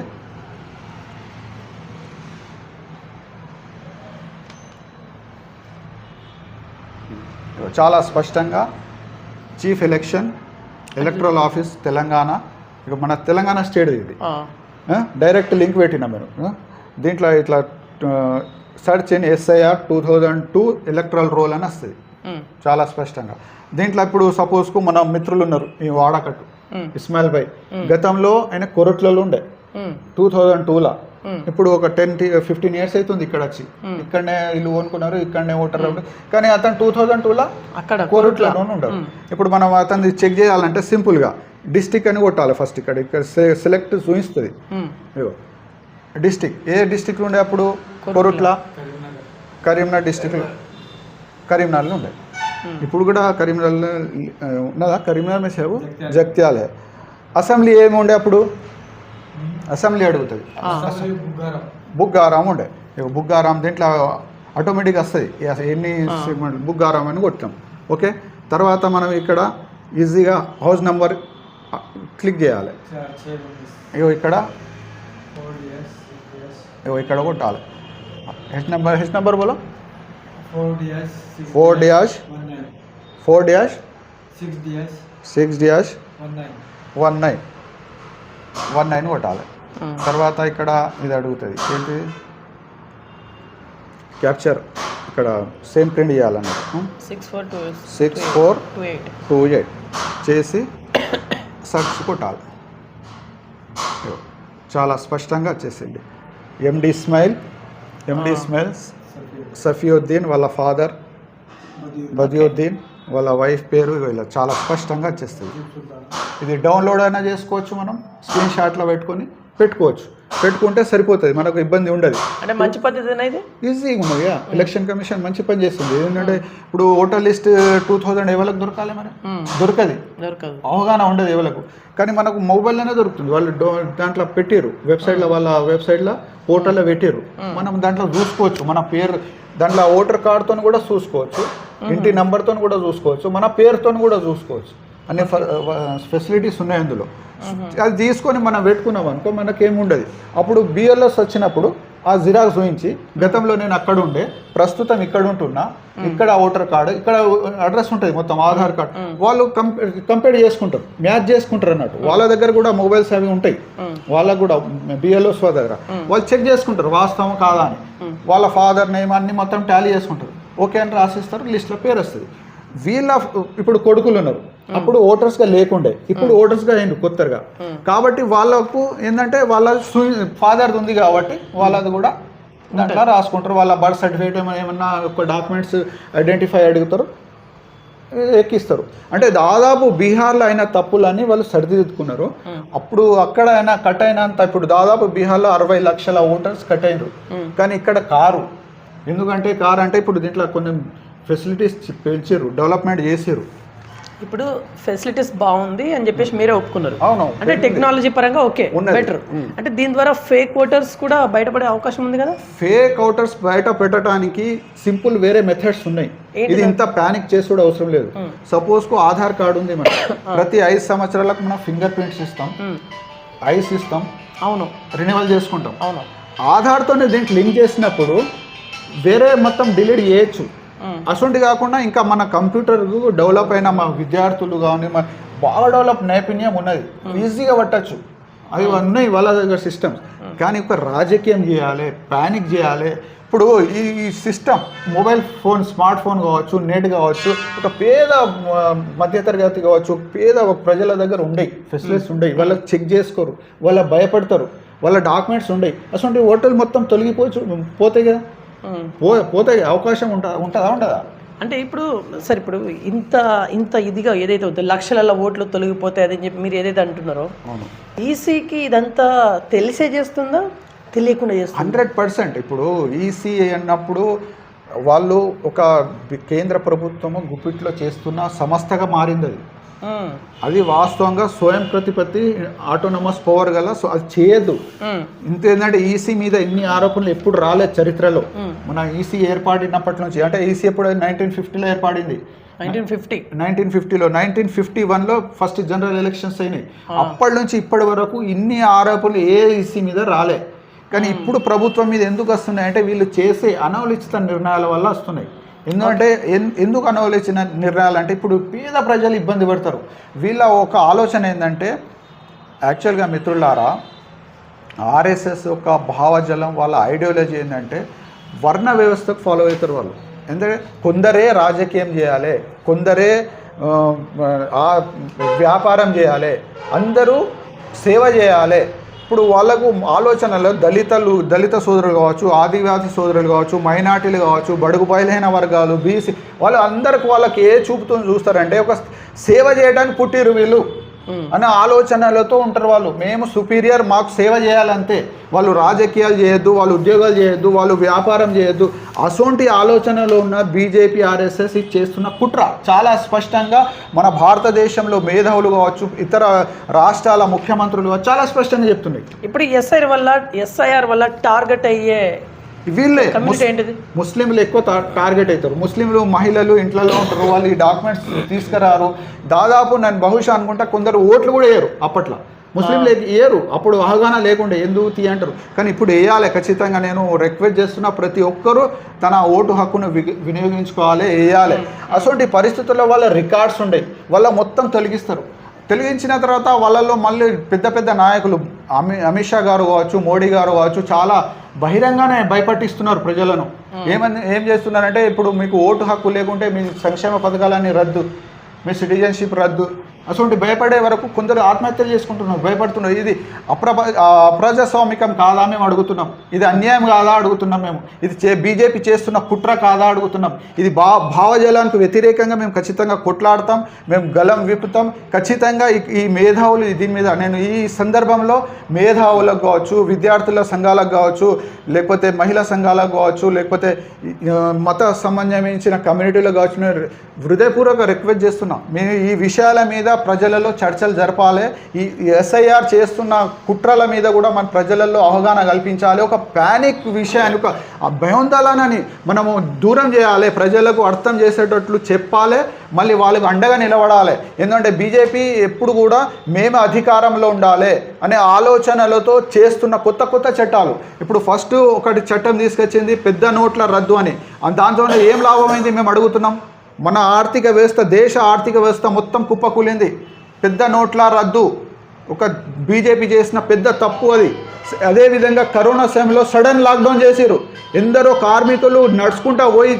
చాలా స్పష్టంగా చీఫ్ ఎలక్టరల్ ఆఫీస్ తెలంగాణ, ఇక మన తెలంగాణ స్టేట్ ఇది డైరెక్ట్ లింక్ పెట్టినా మీరు. దీంట్లో ఇట్లా search in SIR 2002 electoral roll అని వస్తుంది చాలా స్పష్టంగా. దీంట్లో ఇప్పుడు సపోజ్కు మన మిత్రులు ఉన్నారు ఈ వాడకట్టు ఇస్మాయిల్ భాయ్, గతంలో ఆయన కొరట్లలో ఉండే 2002. ఇప్పుడు ఒక 10-15 ఇయర్స్ అవుతుంది ఇక్కడ వచ్చి, ఇక్కడనే ఇల్లు కొనుక్కున్నారు, ఇక్కడనే ఓటర్. కానీ అతను 2002 అక్కడ కోరుట్లలోనే ఉండరు. ఇప్పుడు మనం అతన్ని చెక్ చేయాలంటే సింపుల్గా డిస్టిక్ అని కొట్టాలి ఫస్ట్. ఇక్కడ సెలెక్ట్ చూపిస్తుంది, డిస్టిక్ ఏ డిస్టిక్లో ఉండే అప్పుడు కోరుట్ల, కరీంనగర్ డిస్టిక్లో, కరీంనగర్లో ఉండే. ఇప్పుడు కూడా కరీంనగర్లో ఉన్నదా? కరీంనగర్ మే సేవు జగిత్యాల. అసెంబ్లీ ఏమి ఉండే అప్పుడు? అసెంబ్లీ అడుగుతుంది, బుగ్గారాం ఉండే. బుగ్గారాం దీంట్లో ఆటోమేటిక్గా వస్తుంది ఎన్ని సెగ్మెంట్ బుగ్గారాం అని కొట్టాం. ఓకే, తర్వాత మనం ఇక్కడ ఈజీగా హౌస్ నెంబర్ క్లిక్ చేయాలి. ఇక్కడ ఇక్కడ కొట్టాలి హెచ్ నెంబర్ బోలో 4-6-19 కొట్టాలి. తర్వాత ఇక్కడ ఇది అడుగుతుంది ఏంటి, క్యాప్చర్ ఇక్కడ సేమ్ ప్రింట్ చేయాలన్నట్టు 6428 చేసి సర్చ్ కొట్టాలి. చాలా స్పష్టంగా వచ్చేసింది. ఎండి ఇస్మాయిల్ సఫీయుద్దీన్, వాళ్ళ ఫాదర్ బదియుద్దీన్, వాళ్ళ వైఫ్ పేరు ఇలా చాలా స్పష్టంగా వచ్చేస్తుంది. ఇది డౌన్లోడ్ అయినా చేసుకోవచ్చు, మనం స్క్రీన్ షాట్లో పెట్టుకుంటే సరిపోతుంది, మనకు ఇబ్బంది ఉండదు. అంటే మంచి పద్ధతి ఇది, ఈజీగా ఉన్నది. ఎలక్షన్ కమిషన్ మంచి పని చేస్తుంది. ఏంటంటే ఇప్పుడు ఓటర్ లిస్ట్ 2000 ఎవరికి దొరకాలి, మరి దొరకదు, అవగాహన ఉండదు ఎవరికి. కానీ మనకు మొబైల్లోనే దొరుకుతుంది. వాళ్ళు దాంట్లో పెట్టారు వెబ్సైట్లో, వాళ్ళ వెబ్సైట్లో పోర్టల్లో పెట్టారు. మనం దాంట్లో చూసుకోవచ్చు, మన పేరు దాంట్లో ఓటర్ కార్డుతో కూడా చూసుకోవచ్చు, ఇంటి నెంబర్తో కూడా చూసుకోవచ్చు, మన పేరుతో కూడా చూసుకోవచ్చు. అన్ని ఫెసిలిటీస్ ఉన్నాయి అందులో. అది తీసుకొని మనం పెట్టుకున్నాం అనుకో మనకేముండదు. అప్పుడు బిఎల్ఎస్ వచ్చినప్పుడు ఆ జిరాక్స్ చూపించి, గతంలో నేను అక్కడ ఉండే, ప్రస్తుతం ఇక్కడ ఉంటున్నా, ఇక్కడ ఓటర్ కార్డు, ఇక్కడ అడ్రస్ ఉంటుంది మొత్తం, ఆధార్ కార్డు, వాళ్ళు కంపేర్ చేసుకుంటారు, మ్యాచ్ చేసుకుంటారు అన్నట్టు. వాళ్ళ దగ్గర కూడా మొబైల్స్ అవి ఉంటాయి, వాళ్ళకు కూడా బిఎల్ఎస్ దగ్గర వాళ్ళు చెక్ చేసుకుంటారు వాస్తవం కాదా అని. వాళ్ళ ఫాదర్ నేమ్ అన్ని మొత్తం టాలీ చేసుకుంటారు, ఓకే అని రాసిస్తారు, లిస్ట్లో పేరు వస్తుంది. వీళ్ళ ఇప్పుడు కొడుకులు ఉన్నారు, అప్పుడు ఓటర్స్గా లేకుండే, ఇప్పుడు ఓటర్స్గా అయింది కొత్తగా. కాబట్టి వాళ్ళకు ఏంటంటే వాళ్ళ ఫాదర్ది ఉంది కాబట్టి వాళ్ళది కూడా దాంట్లో రాసుకుంటారు. వాళ్ళ బర్త్ సర్టిఫికేట్ ఏమన్నా ఒక డాక్యుమెంట్స్ ఐడెంటిఫై అడుగుతారు, ఎక్కిస్తారు. అంటే దాదాపు బీహార్లో అయిన తప్పులన్నీ వాళ్ళు సరిదిద్దుకున్నారు. అప్పుడు అక్కడ అయినా కట్ అయినంత ఇప్పుడు దాదాపు బీహార్లో 60 లక్షల ఓటర్స్ కట్ అయినారు. కానీ ఇక్కడ కారు, ఎందుకంటే కారు అంటే ఇప్పుడు దీంట్లో కొన్ని ఫెసిలిటీస్ పెంచారు, డెవలప్మెంట్ చేసారు. ఇప్పుడు ఫెసిలిటీస్ బాగుంది అని చెప్పేసి మీరే ఒప్పుకున్నారు. అవును, అంటే టెక్నాలజీ పరంగా ఓకే బెటర్. అంటే దీని ద్వారా ఫేక్ ఓటర్స్ కూడా బయటపడే అవకాశం ఉంది కదా. ఫేక్ ఓటర్స్ బయట పెట్టడానికి సింపుల్ వేరే మెథడ్స్ ఉన్నాయి. ఇది ఇంత ప్యానిక్ చేసి కూడా అవసరం లేదు. సపోజ్ కు ఆధార్ కార్డు ఉంది, మనం ప్రతి 5 సంవత్సరాలకు మనం ఫింగర్ ప్రింట్స్ ఇస్తాం, ఐస్ ఇస్తాం, అవును, రెన్యువల్ చేసుకుంటాం. అవును, ఆధార్తోనే దీనికి లింక్ చేసినప్పుడు వేరే మొత్తం డిలీట్ చేయొచ్చు. అసొంటి కాకుండా ఇంకా మన కంప్యూటర్ డెవలప్ అయిన మా విద్యార్థులు కానీ బాగా డెవలప్ నైపుణ్యం ఉన్నది, ఈజీగా పట్టచ్చు. అవి ఉన్నాయి వాళ్ళ దగ్గర సిస్టమ్స్. కానీ ఒక రాజకీయం చేయాలి, ప్యానిక్ చేయాలి. ఇప్పుడు ఈ system mobile phone, smart phone కావచ్చు, నెట్ కావచ్చు, ఒక పేద మధ్యతరగతి కావచ్చు, పేద ప్రజల దగ్గర ఉండయి, ఫెసిలిటీస్ ఉండయి. వాళ్ళకి చెక్ చేసుకోరు, వాళ్ళ భయపడతారు, వాళ్ళ డాక్యుమెంట్స్ ఉండయి. అసలు ఓటర్లు మొత్తం తొలగిపోవచ్చు, పోతాయి కదా, పోతే అవకాశం ఉంటుందా? అంటే ఇప్పుడు సరే, ఇప్పుడు ఇంత ఇదిగా ఏదైతే ఉందో లక్షల ఓట్లు తొలగిపోతాయి అని చెప్పి మీరు ఏదైతే అంటున్నారో, ఈసీకి ఇదంతా తెలిసే చేస్తుందా, తెలియకుండా చేస్తుందా? 100%. ఇప్పుడు ఈసీ అన్నప్పుడు వాళ్ళు ఒక కేంద్ర ప్రభుత్వము గుప్పిట్లో చేస్తున్న సంస్థగా మారింది. అది వాస్తవంగా స్వయం ప్రతిపత్తి, ఆటోనమస్ పవర్ గల, అది చేయొద్దు. ఇంత ఏంటంటే ఈసీ మీద ఇన్ని ఆరోపణలు ఎప్పుడు రాలేదు చరిత్రలో. మన ఈసీ ఏర్పడినప్పటి నుంచి, అంటే ఈసీ ఎప్పుడు 1950లో ఏర్పడింది. 1950లో 1951లో ఫస్ట్ జనరల్ ఎలక్షన్స్ అయినాయి. అప్పటి నుంచి ఇప్పటి వరకు ఇన్ని ఆరోపణలు ఏ ఈసీ మీద రాలే. కానీ ఇప్పుడు ప్రభుత్వం మీద ఎందుకు వస్తున్నాయి అంటే వీళ్ళు చేసే అనాలోచిత నిర్ణయాల వల్ల వస్తున్నాయి. ఎందుకంటే ఎందుకు అనువలించిన నిర్ణయాలు అంటే ఇప్పుడు పేద ప్రజలు ఇబ్బంది పడతారు. వీళ్ళ ఒక ఆలోచన ఏంటంటే, యాక్చువల్గా మిత్రులారా, ఆర్ఎస్ఎస్ యొక్క భావజలం, వాళ్ళ ఐడియాలజీ ఏంటంటే వర్ణ వ్యవస్థకు ఫాలో అవుతారు వాళ్ళు. ఎందుకంటే కొందరే రాజకీయం చేయాలి, కొందరే వ్యాపారం చేయాలి, అందరూ సేవ చేయాలి. ఇప్పుడు వాళ్ళకు ఆలోచనలో దళిత సోదరులు కావచ్చు, ఆదివాసీ సోదరులు కావచ్చు, మైనార్టీలు కావచ్చు, బడుగు బయలైన వర్గాలు, బీసీ, వాళ్ళు అందరికి వాళ్ళకి ఏ చూపుతూ చూస్తారంటే ఒక సేవ చేయడానికి పుట్టిరు వీళ్ళు అనే ఆలోచనలతో ఉంటారు వాళ్ళు. మేము సుపీరియర్, మాకు సేవ చేయాలంతే, వాళ్ళు రాజకీయాలు చేయొద్దు, వాళ్ళు ఉద్యోగాలు చేయొద్దు, వాళ్ళు వ్యాపారం చేయొద్దు. అసొంటి ఆలోచనలో ఉన్న బీజేపీ, ఆర్ఎస్ఎస్ ఇది చేస్తున్న కుట్ర చాలా స్పష్టంగా మన భారతదేశంలో మేధావులు కావచ్చు, ఇతర రాష్ట్రాల ముఖ్యమంత్రులు చాలా స్పష్టంగా చెప్తున్నాయి. ఇప్పుడు ఎస్ఐఆర్ వల్ల టార్గెట్ అయ్యే వీళ్ళే ముస్లింలు ఎక్కువ టార్గెట్ అవుతారు. ముస్లింలు మహిళలు ఇంట్లలో ఉంటారు, వాళ్ళు ఈ డాక్యుమెంట్స్ తీసుకురారు. దాదాపు నేను బహుశా అనుకుంటా కొందరు ఓట్లు కూడా వేయరు. అప్పట్లో ముస్లింలు వేయరు, అప్పుడు అవగాహన లేకుండే, ఎందుకు తీయంటారు. కానీ ఇప్పుడు వేయాలి ఖచ్చితంగా. నేను రిక్వెస్ట్ చేస్తున్నా, ప్రతి ఒక్కరూ తన ఓటు హక్కును వినియోగించుకోవాలి, వేయాలి. అటువంటి పరిస్థితుల్లో వాళ్ళ రికార్డ్స్ ఉండయి, వాళ్ళ మొత్తం తొలగిస్తారు. తొలగించిన తర్వాత వాళ్ళల్లో మళ్ళీ పెద్ద పెద్ద నాయకులు, అమిత్ షా గారు కావచ్చు, మోడీ గారు కావచ్చు, చాలా బహిరంగానే భయపట్టిస్తున్నారు ప్రజలను. ఏం చేస్తున్నారంటే, ఇప్పుడు మీకు ఓటు హక్కు లేకుంటే మీ సంక్షేమ పథకాలన్నీ రద్దు, మీ సిటిజన్షిప్ రద్దు. అటువంటి భయపడే వరకు కొందరు ఆత్మహత్యలు చేసుకుంటున్నారు, భయపడుతున్నారు. ఇది అప్రజాస్వామికం కాదా మేము అడుగుతున్నాం, ఇది అన్యాయం కాదా అడుగుతున్నాం మేము, ఇది బీజేపీ చేస్తున్న కుట్ర కాదా అడుగుతున్నాం. ఇది భావజలానికి వ్యతిరేకంగా మేము ఖచ్చితంగా కొట్లాడతాం, మేము గలం విప్పుతాం ఖచ్చితంగా. ఈ మేధావులు దీని మీద, నేను ఈ సందర్భంలో మేధావులకు కావచ్చు, విద్యార్థుల సంఘాలకు కావచ్చు, లేకపోతే మహిళా సంఘాలకు కావచ్చు, లేకపోతే మత సంబంధించిన కమ్యూనిటీలకు కావచ్చు, నేను హృదయపూర్వక రిక్వెస్ట్ చేస్తున్నాం. మేము ఈ విషయాల మీద ప్రజలలో చర్చలు జరపాలి. ఈ ఎస్ఐఆర్ చేస్తున్న కుట్రల మీద కూడా మన ప్రజలలో అవగాహన కల్పించాలి. ఒక ప్యానిక్ విషయాన్ని, ఒక భయోందోళనని మనము దూరం చేయాలి, ప్రజలకు అర్థం చేసేటట్లు చెప్పాలి, మళ్ళీ వాళ్ళకు అండగా నిలబడాలి. ఎందుకంటే బీజేపీ ఎప్పుడు కూడా మేము అధికారంలో ఉండాలి అనే ఆలోచనలతో చేస్తున్న కొత్త చట్టాలు. ఇప్పుడు ఫస్ట్ ఒకటి చట్టం తీసుకొచ్చింది పెద్ద నోట్ల రద్దు అని. దాంతో ఏం లాభమైంది మేము అడుగుతున్నాం. మన ఆర్థిక వ్యవస్థ, దేశ ఆర్థిక వ్యవస్థ మొత్తం కుప్పకూలింది. పెద్ద నోట్ల రద్దు ఒక బీజేపీ చేసిన పెద్ద తప్పు అది. అదేవిధంగా కరోనా సమయంలో సడన్ లాక్డౌన్ చేసిరు. ఎందరో కార్మికులు నడుచుకుంటా పోయి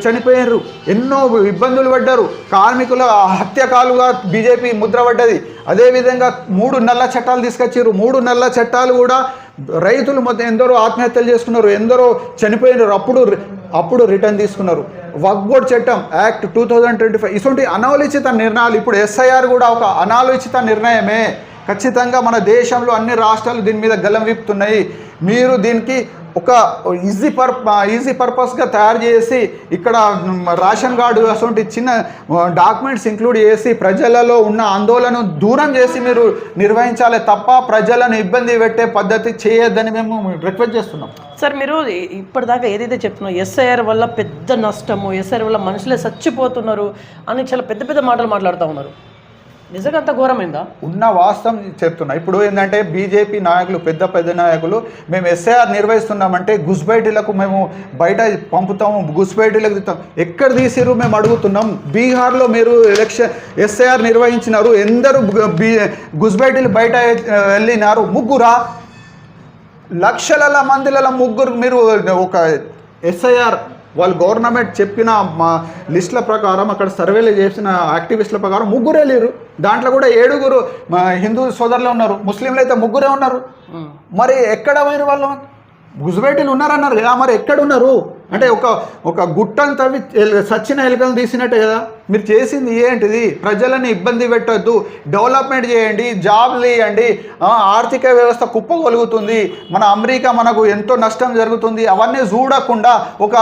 చనిపోయారు, ఎన్నో ఇబ్బందులు పడ్డారు, కార్మికుల హత్యకాలుగా బీజేపీ ముద్ర పడ్డది. అదేవిధంగా 3 నల్ల చట్టాలు తీసుకొచ్చారు. 3 నల్ల చట్టాలు కూడా రైతులు మొత్తం ఎందరో ఆత్మహత్యలు చేసుకున్నారు, ఎందరో చనిపోయినారు. అప్పుడు రిటర్న్ తీసుకున్నారు. వక్ఫ్ బోర్డ్ చట్టం యాక్ట్ 2025 ఇటువంటి అనాలోచిత నిర్ణయాలు. ఇప్పుడు ఎస్ఐఆర్ కూడా ఒక అనాలోచిత నిర్ణయమే. ఖచ్చితంగా మన దేశంలో అన్ని రాష్ట్రాలు దీని మీద గలం విప్పుతున్నాయి. మీరు దీనికి ఒక ఈజీ పర్పస్గా తయారు చేసి ఇక్కడ రేషన్ కార్డు అటువంటి చిన్న డాక్యుమెంట్స్ ఇంక్లూడ్ చేసి ప్రజలలో ఉన్న ఆందోళనను దూరం చేసి మీరు నిర్వహించాలి తప్ప ప్రజలను ఇబ్బంది పెట్టే పద్ధతి చేయొద్దని మేము రిక్వెస్ట్ చేస్తున్నాం. సార్, మీరు ఇప్పటిదాకా ఏదైతే చెప్తున్నారో ఎస్ఐఆర్ వల్ల పెద్ద నష్టము, ఎస్ఐఆర్ వల్ల మనుషులే చచ్చిపోతున్నారు అని చాలా పెద్ద పెద్ద మాటలు మాట్లాడుతూ ఉన్నారు. నిజంగా అంత ఘోరమైందా? ఉన్న వాస్తవం చెప్తున్నా. ఇప్పుడు ఏంటంటే బీజేపీ నాయకులు, పెద్ద నాయకులు, మేము ఎస్ఐఆర్ నిర్వహిస్తున్నామంటే గుస్బైటీలకు మేము బయట పంపుతాము, గుస్బైటీలకు తీస్తాం. ఎక్కడ తీసిరు మేము అడుగుతున్నాం. బీహార్లో మీరు ఎస్ఐఆర్ నిర్వహించినారు, ఎందరు గుస్బైటీలు బయట వెళ్ళినారు? 3 లక్షల మందిల 3 మీరు ఒక ఎస్ఐఆర్ వాళ్ళు గవర్నమెంట్ చెప్పిన మా లిస్టుల ప్రకారం అక్కడ సర్వేలు చేసిన యాక్టివిస్టుల ప్రకారం 3 వెళ్ళారు. దాంట్లో కూడా 7 మా హిందూ సోదరులు ఉన్నారు, ముస్లింలు అయితే 3 ఉన్నారు. మరి ఎక్కడ పోయిన వాళ్ళు? గుజబైటీలు ఉన్నారన్నారు కదా, మరి ఎక్కడున్నారు? అంటే ఒక గుట్టను తవ్వి సచ్చిన ఎలుకలు తీసినట్టే కదా మీరు చేసింది. ఏంటిది? ప్రజలని ఇబ్బంది పెట్టొద్దు, డెవలప్మెంట్ చేయండి, జాబ్లు ఇవ్వండి, ఆర్థిక వ్యవస్థ కుప్పగలుగుతుంది, మన అమెరికా మనకు ఎంతో నష్టం జరుగుతుంది, అవన్నీ చూడకుండా ఒక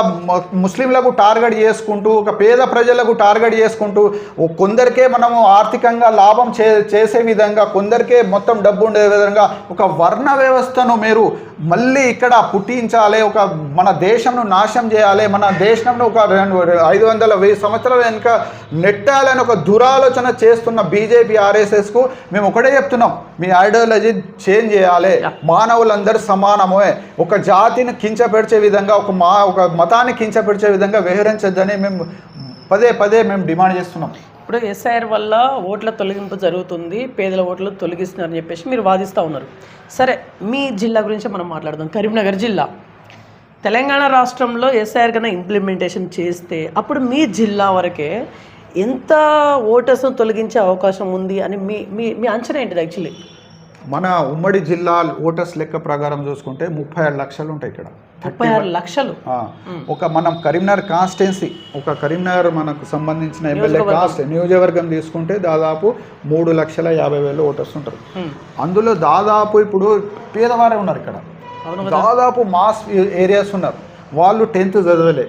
ముస్లింలకు టార్గెట్ చేసుకుంటూ, ఒక పేద ప్రజలకు టార్గెట్ చేసుకుంటూ, కొందరికే మనము ఆర్థికంగా లాభం చేసే విధంగా, కొందరికే మొత్తం డబ్బు ఉండే విధంగా ఒక వర్ణ వ్యవస్థను మీరు మళ్ళీ ఇక్కడ పుట్టించాలి, ఒక మన దేశంను నాశనం చేయాలి, మన దేశంలో ఒక 500-1000 సంవత్సరాల వెనుక నెట్టాలని ఒక దురాలోచన చేస్తున్న బీజేపీ ఆర్ఎస్ఎస్కు మేము ఒకటే చెప్తున్నాం, మీ ఐడియాలజీ చేంజ్ చేయాలి. మానవులందరూ సమానమే. ఒక జాతిని కించపరిచే విధంగా, ఒక మతాన్ని కించపరిచే విధంగా వ్యవహరించొద్దని మేము పదే మేము డిమాండ్ చేస్తున్నాం. ఇప్పుడు ఎస్ఐఆర్ వల్ల ఓట్ల తొలగింపు జరుగుతుంది, పేదల ఓట్లు తొలగిస్తున్నారని చెప్పేసి మీరు వాదిస్తూ ఉన్నారు. సరే, మీ జిల్లా గురించి మనం మాట్లాడదాం. కరీంనగర్ జిల్లా తెలంగాణ రాష్ట్రంలో ఎస్ఐఆర్ కన్నా ఇంప్లిమెంటేషన్ చేస్తే అప్పుడు మీ జిల్లా వరకే ఎంత ఓటర్స్ను తొలగించే అవకాశం ఉంది అని మీ అంచనా ఏంటిది? యాక్చువల్లీ మన ఉమ్మడి జిల్లా ఓటర్స్ లెక్క ప్రకారం చూసుకుంటే 36 లక్షలు ఉంటాయి ఇక్కడ. 36 లక్షలు. ఒక మనం కరీంనగర్ కాన్స్టిట్యున్సీ, ఒక కరీంనగర్ మనకు సంబంధించిన ఎమ్మెల్యే నియోజకవర్గం తీసుకుంటే దాదాపు 3,50,000 ఓటర్స్ ఉంటారు. అందులో దాదాపు ఇప్పుడు పేదవారే ఉన్నారు ఇక్కడ, దాదాపు మాస్ ఏరియాస్ ఉన్నారు. వాళ్ళు 10th చదవలే,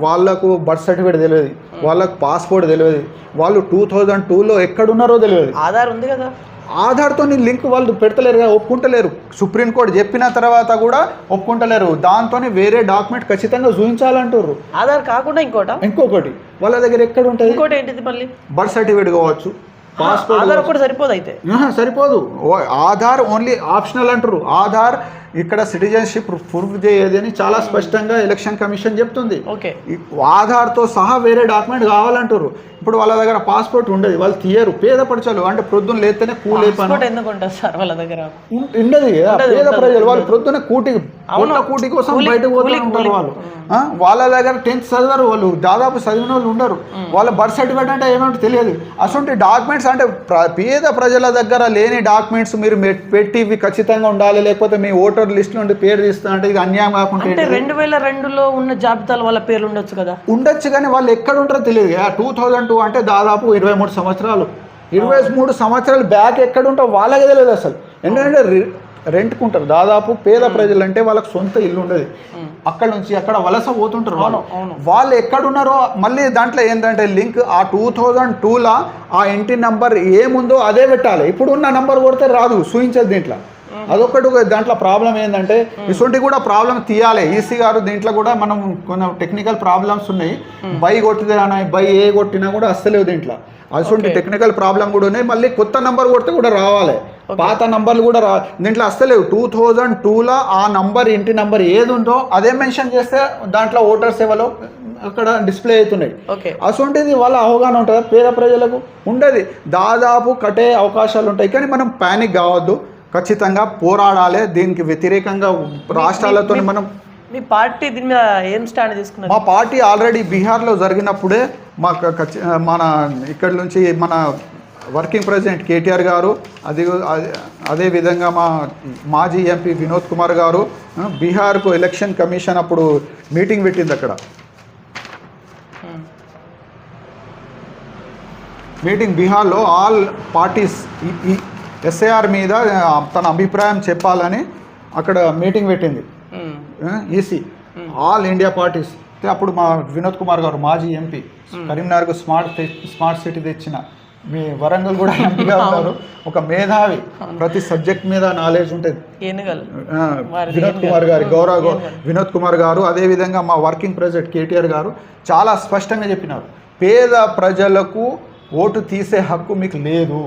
వాళ్ళకు బర్త్ సర్టిఫికేట్ తెలియదు, వాళ్ళకు పాస్పోర్ట్ తెలియదు, వాళ్ళు 2002లో ఎక్కడున్నారో తెలియదు. ఆధార్ ఉంది కదా, ఆధార్తో లింక్ వాళ్ళు పెడతలేరు కదా, ఒప్పుకుంటలేరు. సుప్రీంకోర్టు చెప్పిన తర్వాత కూడా ఒప్పుకుంటలేరు. దాంతో వేరే డాక్యుమెంట్ ఖచ్చితంగా చూపించాలంటారు. ఆధార్ కాకుండా ఇంకొకటి వాళ్ళ దగ్గర ఎక్కడ ఉంటుంది? ఇంకోటి ఏంటిది? మళ్ళీ బర్త్ సర్టిఫికేట్ కావచ్చు, పాస్పోర్ట్. ఆధార్ కూడా సరిపోదు. అయితే సరిపోదు. ఆధార్ ఓన్లీ ఆప్షనల్ అంటారు. ఆధార్ ఇక్కడ సిటిజన్షిప్ ప్రూఫ్ చేయదు అని చాలా స్పష్టంగా ఎలక్షన్ కమిషన్ చెప్తుంది. ఆధార్తో సహా వేరే డాక్యుమెంట్ కావాలంటారు. ఇప్పుడు వాళ్ళ దగ్గర పాస్పోర్ట్ ఉండదు, వాళ్ళు తీయరు. పేద ప్రజలు అంటే ప్రొద్దున లేస్తేనే కూలే పని ఎందుకుంటారు సార్ వాళ్ళ దగ్గర ఉండదు కదా. పేద ప్రజలు వాళ్ళు ప్రొద్దున కూటి కోసం బయటకు పోతూ ఉంటారు. వాళ్ళ దగ్గర 10th చదివారు, వాళ్ళు దాదాపు చదివిన వాళ్ళు ఉండరు. వాళ్ళ బర్త్ సర్టిఫికేట్ అంటే ఏమంటే తెలియదు. అటువంటి డాక్యుమెంట్స్ అంటే పేద ప్రజల దగ్గర లేని డాక్యుమెంట్స్ మీరు పెట్టి ఇవి ఖచ్చితంగా ఉండాలి, లేకపోతే మీ ఓటర్ లిస్ట్ నుండి పేరు తీస్తా అంటే ఇది అన్యాయం కాకుండా. 2002లో ఉన్న జాబితాలో వాళ్ళ పేర్లు ఉండొచ్చు కదా. ఉండొచ్చు, కానీ వాళ్ళు ఎక్కడ ఉంటారో తెలియదు. 2002 అంటే దాదాపు 23 సంవత్సరాలు, 23 సంవత్సరాలు బ్యాక్ ఎక్కడ ఉంటారో వాళ్ళకే తెలియదు అసలు. ఎందుకంటే రెంట్కుంటారు. దాదాపు పేద ప్రజలు అంటే వాళ్ళకి సొంత ఇల్లు ఉండదు, అక్కడ నుంచి అక్కడ వలస పోతుంటారు. వాళ్ళు ఎక్కడున్నారో మళ్ళీ దాంట్లో ఏంటంటే లింక్ ఆ 2002లో ఆ ఇంటి నంబర్ ఏముందో అదే పెట్టాలి. ఇప్పుడు ఉన్న నంబర్ కొడితే రాదు, చూపించదు దీంట్లో. అదొకటి దాంట్లో ప్రాబ్లం ఏంటంటే ఇటువంటి కూడా ప్రాబ్లం తీయాలి. ఈసీ గారు దీంట్లో కూడా మనం కొన్ని టెక్నికల్ ప్రాబ్లమ్స్ ఉన్నాయి. బై కొట్టినా బై ఏ కొట్టినా కూడా అస్సలేవు దీంట్లో. అటువంటి టెక్నికల్ ప్రాబ్లం కూడా ఉన్నాయి. మళ్ళీ కొత్త నంబర్ కొడితే కూడా రావాలి, పాత నంబర్లు కూడా దీంట్లో అస్సలేవు. 2002లో ఆ నంబర్ ఇంటి నంబర్ ఏది ఉందో అదే మెన్షన్ చేస్తే దాంట్లో ఓటర్ సేవలో అక్కడ డిస్ప్లే అవుతున్నాయి. అటువంటిది వాళ్ళ అవగాహన ఉంటుందా? పేద ప్రజలకు ఉండదు. దాదాపు కట్టే అవకాశాలు ఉంటాయి. కానీ మనం పానిక్ కావద్దు, ఖచ్చితంగా పోరాడాలి. దీనికి వ్యతిరేకంగా రాష్ట్రాలతో మనం మీ పార్టీ దీని మీద ఏం స్టాండ్ తీసుకున్నారు? మా పార్టీ ఆల్రెడీ బీహార్లో జరిగినప్పుడే మన ఇక్కడ నుంచి మన వర్కింగ్ ప్రెసిడెంట్ కేటీఆర్ గారు అదేవిధంగా మా మాజీ ఎంపీ వినోద్ కుమార్ గారు బీహార్కు ఎలక్షన్ కమిషన్ అప్పుడు మీటింగ్ పెట్టింది. అక్కడ మీటింగ్ బీహార్లో ఆల్ పార్టీస్ ఈ ఎస్ఐఆర్ మీద తన అభిప్రాయం చెప్పాలని అక్కడ మీటింగ్ పెట్టింది ఈసీ ఆల్ ఇండియా పార్టీస్. అప్పుడు మా వినోద్ కుమార్ గారు మాజీ ఎంపీ కరీంనగర్కు స్మార్ట్ సిటీ తెచ్చిన మీ వరంగల్ కూడా ఎంపీగా ఉన్నారు. ఒక మేధావి, ప్రతి సబ్జెక్ట్ మీద నాలెడ్జ్ ఉంటుంది వినోద్ కుమార్ గారు. అదేవిధంగా మా వర్కింగ్ ప్రెసిడెంట్ కేటీఆర్ గారు చాలా స్పష్టంగా చెప్పినారు, పేద ప్రజలకు ఓటు తీసే హక్కు మీకు లేదు.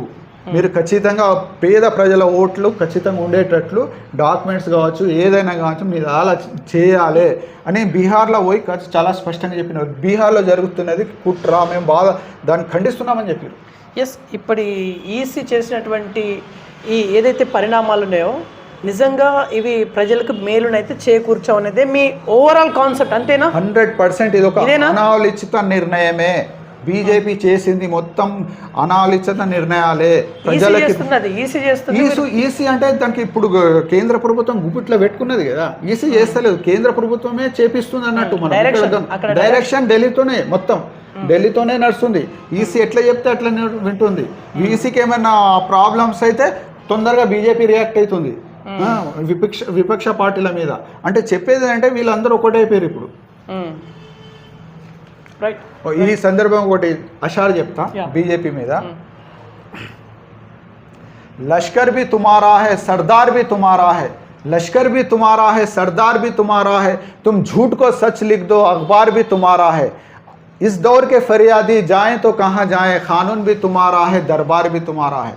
మీరు ఖచ్చితంగా పేద ప్రజల ఓట్లు ఖచ్చితంగా ఉండేటట్లు డాక్యుమెంట్స్ కావచ్చు ఏదైనా కావచ్చు మీరు అలా చేయాలి అని బీహార్లో పోయి చాలా స్పష్టంగా చెప్పినారు. బీహార్లో జరుగుతున్నది కుట్ర, మేము బాగా దాన్ని ఖండిస్తున్నామని చెప్పారు. ఎస్, ఇప్పుడు ఈసీ చేసినటువంటి ఈ ఏదైతే పరిణామాలు ఉన్నాయో నిజంగా ఇవి ప్రజలకు మేలునైతే చేకూర్చవనేదే మీ ఓవరాల్ కాన్సెప్ట్, అంతేనా? 100% ఇది ఒక అనాలోచిత నిర్ణయమే. బీజేపీ చేసింది మొత్తం అనాలోచిత నిర్ణయాలే. ప్రజలకి ఈసీ అంటే దానికి ఇప్పుడు కేంద్ర ప్రభుత్వం గుప్పిట్లో పెట్టుకున్నది కదా, ఈసీ చేస్తలేదు, కేంద్ర ప్రభుత్వమే చేపిస్తుంది అన్నట్టు. మనం డైరెక్షన్ ఢిల్లీతోనే, మొత్తం ఢిల్లీతోనే నడుస్తుంది. ఈసీ ఎట్లా చెప్తే అట్లా వింటుంది. ఈసీకి ఏమైనా ప్రాబ్లమ్స్ అయితే తొందరగా బీజేపీ రియాక్ట్ అవుతుంది విపక్ష పార్టీల మీద. అంటే చెప్పేది అంటే వీళ్ళందరూ ఒకటైపోయారు ఇప్పుడు. ఈ సందర్భం ఒకటి అషార్ చెప్తా బీజేపీ మీద. लश्कर भी तुम्हारा है, सरदार भी तुम्हारा है, लश्कर भी तुम्हारा है, सरदार भी तुम्हारा है, तुम झूठ को सच लिख दो, अखबार भी तुम्हारा है, इस दौर के फरियादी जाएं तो कहाँ जाएं, कानून भी तुम्हारा है, दरबार भी तुम्हारा है.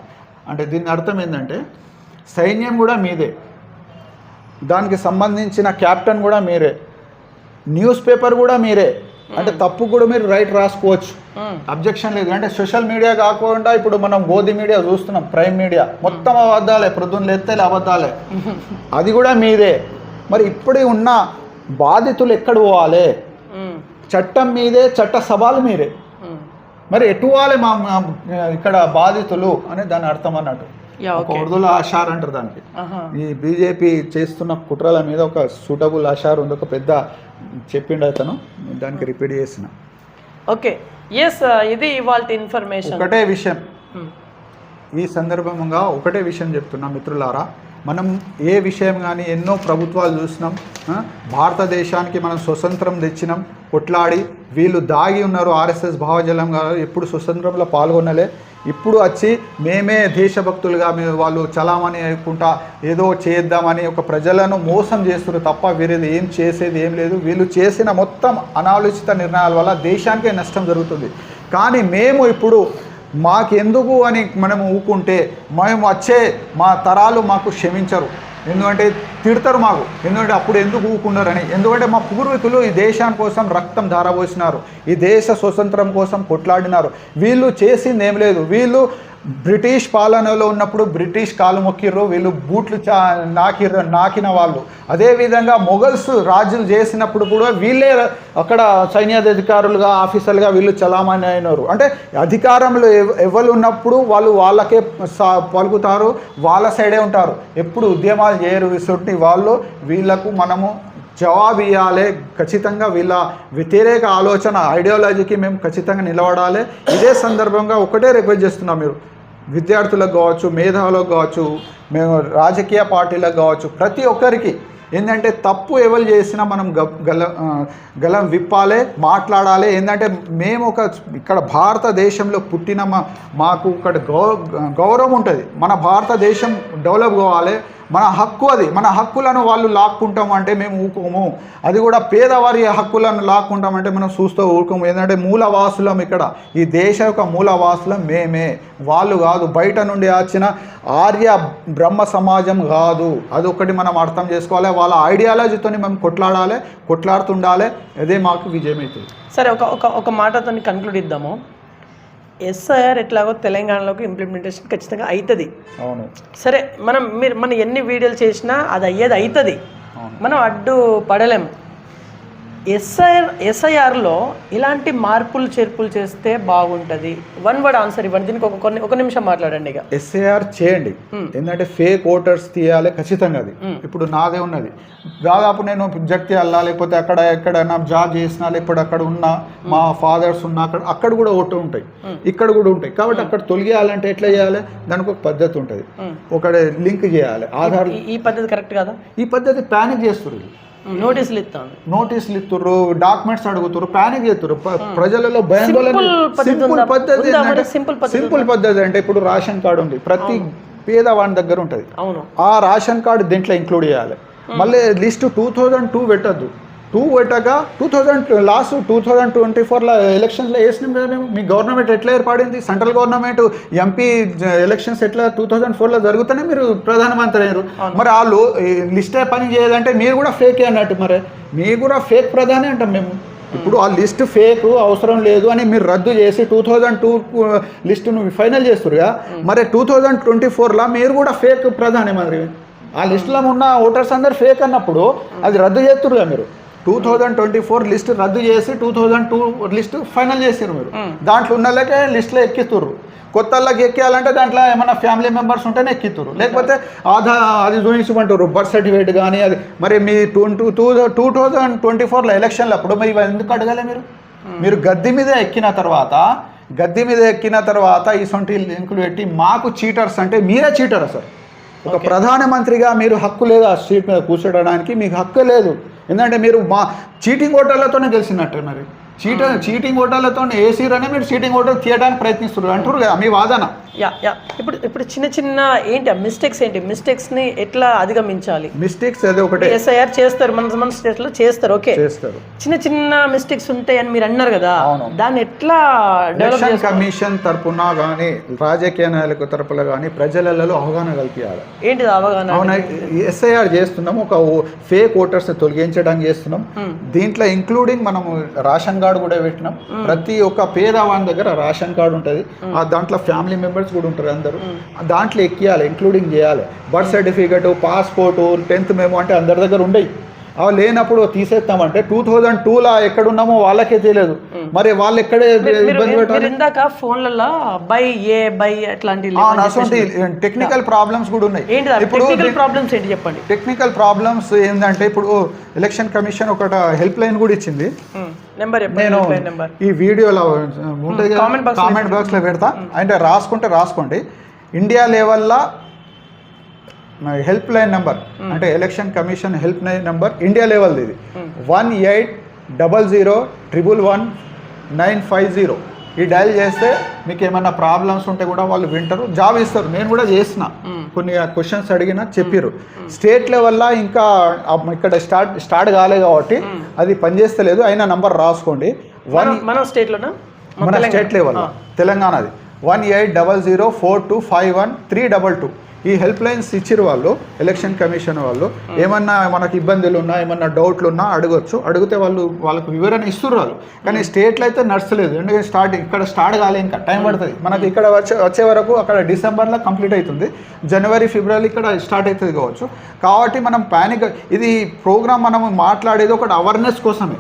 అంటే దీని అర్థం ఏంటంటే సైన్యం కూడా మీదే, దానికి సంబంధించిన క్యాప్టెన్ కూడా మీరే, న్యూస్ పేపర్ కూడా మీరే. అంటే తప్పు కూడా మీరు రైట్ రాసుకోవచ్చు, అబ్జెక్షన్ లేదు. అంటే సోషల్ మీడియా కాకుండా ఇప్పుడు మనం గోధి మీడియా చూస్తున్నాం, ప్రైమ్ మీడియా మొత్తం అబద్ధాలే, ప్రొద్దున లేస్తే అబద్ధాలే, అది కూడా మీదే. మరి ఇప్పుడు ఉన్న బాధితులు ఎక్కడ పోవాలి? చట్టం మీదే, చట్ట సభలు మీరే. మరి ఎటు పోవాలి మా ఇక్కడ బాధితులు అనే దాని అర్థం అన్నట్టు. ఉర్దూలో అషార్ అంటారు దానికి. ఈ బీజేపీ చేస్తున్న కుట్రల మీద ఒక సూటబుల్ అషార్ ఉంది, ఒక పెద్ద చెప్పిండు అతను, దానికి రిపీట్ చేసిన. ఓకే, ఎస్, ఇది ఇవాళ ఇన్ఫర్మేషన్. ఒకటే విషయం ఈ సందర్భంగా ఒకటే విషయం చెప్తున్నా మిత్రులారా, మనం ఏ విషయం కానీ ఎన్నో ప్రభుత్వాలు చూసినాం. భారతదేశానికి మనం స్వతంత్రం తెచ్చినాం కొట్లాడి, వీళ్ళు దాగి ఉన్నారు ఆర్ఎస్ఎస్ భావజలం గారు, ఎప్పుడు స్వతంత్రంలో పాల్గొనలే. ఇప్పుడు వచ్చి మేమే దేశభక్తులుగా వాళ్ళు చలామణి అనుకుంటా ఏదో చేద్దామని ఒక ప్రజలను మోసం చేస్తున్నారు తప్ప వేరేది ఏం చేసేది ఏం లేదు. వీళ్ళు చేసిన మొత్తం అనాలోచిత నిర్ణయాల వల్ల దేశానికే నష్టం జరుగుతుంది. కానీ మేము ఇప్పుడు మాకెందుకు అని మనం ఊకుంటే మేము వచ్చే మా తరాలు మాకు క్షమించరు, ఎందుకంటే తిడతారు మాకు, ఎందుకంటే అప్పుడు ఎందుకు ఊకున్నారని. ఎందుకంటే మా పూర్వీకులు ఈ దేశాని కోసం రక్తం ధారపోసినారు, ఈ దేశ స్వతంత్రం కోసం కొట్లాడినారు. వీళ్ళు చేసింది ఏం లేదు. వీళ్ళు బ్రిటిష్ పాలనలో ఉన్నప్పుడు బ్రిటిష్ కాలు మొక్కిర్రు, వీళ్ళు బూట్లు నాకిన వాళ్ళు. అదేవిధంగా మొఘల్స్ రాజులు చేసినప్పుడు కూడా వీళ్ళే అక్కడ సైన్యాధికారులుగా ఆఫీసర్లుగా వీళ్ళు చలామణి అయినారు. అంటే అధికారంలో ఎవరు ఉన్నప్పుడు వాళ్ళు వాళ్ళకే పలుకుతారు, వాళ్ళ సైడే ఉంటారు, ఎప్పుడు ఉద్యమాలు చేయరు. ఇటువంటి వాళ్ళు వీళ్ళకు మనము జవాబు ఇవ్వాలి. ఖచ్చితంగా వీళ్ళ వ్యతిరేక ఆలోచన ఐడియాలజీకి మేము ఖచ్చితంగా నిలబడాలి. ఇదే సందర్భంగా ఒకటే రిక్వెస్ట్ చేస్తున్నాం, మీరు విద్యార్థులకు కావచ్చు, మేధావులకు కావచ్చు, మేము రాజకీయ పార్టీలకు కావచ్చు, ప్రతి ఒక్కరికి ఏంటంటే తప్పు ఎవరు చేసినా మనం గలం విప్పాలి, మాట్లాడాలి. ఏంటంటే మేము ఇక్కడ భారతదేశంలో పుట్టిన మాకు ఇక్కడ గౌరవం ఉంటుంది. మన భారతదేశం డెవలప్ కావాలి, మన హక్కు అది. మన హక్కులను వాళ్ళు లాక్కుంటాం అంటే మేము ఊకోము. అది కూడా పేదవారి హక్కులను లాక్కుంటామంటే మనం చూస్తూ ఊరుకోము. ఏంటంటే మూలవాసులం, ఇక్కడ ఈ దేశ యొక్క మూలవాసులం మేమే, వాళ్ళు కాదు. బయట నుండి వచ్చిన ఆర్య బ్రహ్మ సమాజం కాదు. అదొకటి మనం అర్థం చేసుకోవాలి. వాళ్ళ ఐడియాలజీతో మేము కొట్లాడుతుండాలి. అదే మాకు విజయం అవుతుంది. సరే, ఒక మాటతో కన్క్లూడ్ ఇద్దాము. ఎస్ఐఆర్ ఎట్లాగో తెలంగాణలోకి ఇంప్లిమెంటేషన్ ఖచ్చితంగా అవుతుంది. అవును, సరే, మనం ఎన్ని వీడియోలు చేసినా అది అయ్యేది అవుతుంది. మనం అడ్డు పడలేం. ఎస్ఐఆర్లో ఇలాంటి మార్పులు చేర్పులు చేస్తే బాగుంటుంది. వన్ వర్డ్ ఆన్సర్ ఇవ్వండి దీనికి. ఒక నిమిషం మాట్లాడండి. ఇక ఎస్ఐఆర్ చేయండి, ఎందుకంటే ఫేక్ ఓటర్స్ తీయాలి ఖచ్చితంగా. అది ఇప్పుడు నాదే ఉన్నది, దాదాపు నేను జగిత్యాల లేకపోతే అక్కడ ఎక్కడైనా జాబ్ చేసినా లేకపోతే అక్కడ ఉన్న మా ఫాదర్స్ ఉన్న అక్కడ కూడా ఓటు ఉంటాయి, ఇక్కడ కూడా ఉంటాయి. కాబట్టి అక్కడ తొలగియాలంటే ఎట్లా చేయాలి, దానికి ఒక పద్ధతి ఉంటుంది. ఒక లింక్ చేయాలి ఆధార్. ఈ పద్ధతి కరెక్ట్ కదా? ఈ పద్ధతి ప్యానిక్ చేస్తున్నారు, నోటీసులు ఇస్తుర్రు, డాక్యుమెంట్స్ అడుగుతారు, ప్యానిక్ చేస్తారు ప్రజలలో. సింపుల్ పద్ధతి అంటే ఇప్పుడు రేషన్ కార్డు ఉంది, ప్రతి పేదవాడి దగ్గర ఉంటుంది. ఆ రేషన్ కార్డు దీంట్లో ఇంక్లూడ్ చేయాలి. మళ్ళీ లిస్ట్ 2002 పెట్టద్దు. 2 పెట్టగా 2024 ఎలక్షన్స్లో వేసినాం కదా మేము. మీ గవర్నమెంట్ ఎట్లా ఏర్పడింది? సెంట్రల్ గవర్నమెంట్ ఎంపీ ఎలక్షన్స్ ఎట్లా 2004లో జరుగుతూనే మీరు ప్రధానమంత్రి అయ్యారు. మరి వాళ్ళు లిస్టే పని చేయదంటే మీరు కూడా ఫేక్ అన్నట్టు. మరి మీరు కూడా ఫేక్ ప్రధాని అంటాం మేము. ఇప్పుడు ఆ లిస్ట్ ఫేక్, అవసరం లేదు అని మీరు రద్దు చేసి 2002 లిస్టును ఫైనల్ చేస్తురుగా. మరి 2024లో మీరు కూడా ఫేక్ ప్రధాని. మరి ఆ లిస్టులో ఉన్న ఓటర్స్ అందరు ఫేక్ అన్నప్పుడు అది రద్దు చేస్తురుగా మీరు. 2024 లిస్ట్ రద్దు చేసి 2002 లిస్ట్ ఫైనల్ చేసారు మీరు. దాంట్లో ఉన్న వాళ్ళకే లిస్టులో ఎక్కిస్తుర్రు. కొత్త వాళ్ళకి ఎక్కేయాలంటే దాంట్లో ఏమైనా ఫ్యామిలీ మెంబర్స్ ఉంటేనే ఎక్కిస్తుర్రు, లేకపోతే అది చూపించమంటారు బర్త్ సర్టిఫికేట్ కానీ. అది మరి మీ 2024లో ఎలక్షన్లు అప్పుడు మరి ఎందుకు అడగాలి మీరు? మీరు గద్దె మీద ఎక్కిన తర్వాత ఇటువంటి లింకులు పెట్టి మాకు చీటర్స్ అంటే మీరే చీటర్ అసలు. ఒక ప్రధానమంత్రిగా మీరు హక్కు లేదు ఆ సీట్ మీద కూర్చోడానికి, మీకు హక్కు లేదు. ఎందుకంటే మీరు మా చీటింగ్ ఓటర్లతోనే గెలిచినట్టు. మరి చీటింగ్ ఓటర్లతో ఏసీరనే మీరు చీటింగ్ ఓటర్ తీయడానికి ప్రయత్నిస్తున్నారు అంటారు కదా మీ వాదన. ఇప్పుడు చిన్న ఏంటి మిస్టేక్స్ని ఎట్లా అధిగమించాలి? మిస్టేక్స్ అదే ఒకటే. ఎస్ఐఆర్ చేస్తారు, మన స్టేట్లో చేస్తారు, ఓకే చేస్తారు. చిన్న మిస్టేక్స్ ఉంటాయని మీరు అన్నారు కదా, దాన్ని ఎట్లా ఎలక్షన్ కమిషన్ తరపున కానీ రాజకీయ నాయకుల తరపున కానీ ప్రజలలో అవగాహన కల్పించాలి. ఏంటిది అవగాహన? అవునా, ఎస్ఐఆర్ చేస్తున్నాం, ఒక ఫేక్ ఓటర్స్ తొలగించడానికి చేస్తున్నాం. దీంట్లో ఇంక్లూడింగ్ మనము రేషన్ కార్డు కూడా పెట్టినాం. ప్రతి ఒక్క పేదవాని దగ్గర రేషన్ కార్డు ఉంటుంది, దాంట్లో ఫ్యామిలీ మెంబర్స్ కూడా ఉంటారు అందరూ. దాంట్లో ఎక్కియాలి, ఇంక్లూడింగ్ చేయాలి. Birth certificate, passport, 10th memo అంటే అందరి దగ్గర ఉండేవి. అవి లేనప్పుడు తీసేస్తామంటే 2002లో ఎక్కడున్నామో వాళ్ళకే తెలియదు. మరి వాళ్ళు ఎక్కడే ఇబ్బంది పెట్టాలి. ఇందాక ఫోన్లలో అట్లాంటి టెక్నికల్ ప్రాబ్లమ్స్ కూడా ఉన్నాయి. ఇప్పుడు ప్రాబ్లమ్స్ ఏంటి చెప్పండి? టెక్నికల్ ప్రాబ్లమ్స్ ఏంటంటే ఇప్పుడు ఎలక్షన్ కమిషన్ ఒక హెల్ప్ లైన్ కూడా ఇచ్చింది. నేను ఈ వీడియోలో ఉంటుంది, కామెంట్ బాక్స్ లో పెడతా. అంటే రాసుకోండి. ఇండియా లెవెల్లో హెల్ప్ లైన్ నెంబర్ అంటే election commission help line number India లెవెల్ది ఇది 1800111950. ఈ డయల్ చేస్తే మీకు ఏమైనా ప్రాబ్లమ్స్ ఉంటే కూడా వాళ్ళు వింటారు, జాబ్ ఇస్తారు. నేను కూడా చేసిన, కొన్ని క్వశ్చన్స్ అడిగినా చెప్పారు. స్టేట్ లెవెల్లో ఇంకా ఇక్కడ స్టార్ట్ కాలేదు కాబట్టి అది పనిచేస్తలేదు. అయినా నంబర్ రాసుకోండి. మన స్టేట్ లెవెల్లో తెలంగాణది 180042513222. ఈ హెల్ప్ లైన్స్ ఇచ్చిరు వాళ్ళు, ఎలక్షన్ కమిషన్ వాళ్ళు. ఏమన్నా మనకు ఇబ్బందులు ఉన్నా, ఏమన్నా డౌట్లు ఉన్నా అడిగితే వాళ్ళకు వివరణ ఇస్తున్నారు వాళ్ళు. కానీ స్టేట్లో అయితే నడుస్తలేదు, ఎందుకంటే ఇక్కడ స్టార్ట్ కాలే, ఇంకా టైం పడుతుంది. మనకి ఇక్కడ వచ్చే వరకు అక్కడ డిసెంబర్లో కంప్లీట్ అవుతుంది, జనవరి ఫిబ్రవరి ఇక్కడ స్టార్ట్ అవుతుంది కావచ్చు. కాబట్టి మనం ప్యానిక్, ఇది ప్రోగ్రామ్ మనం మాట్లాడేది ఒకటి అవేర్నెస్ కోసమే.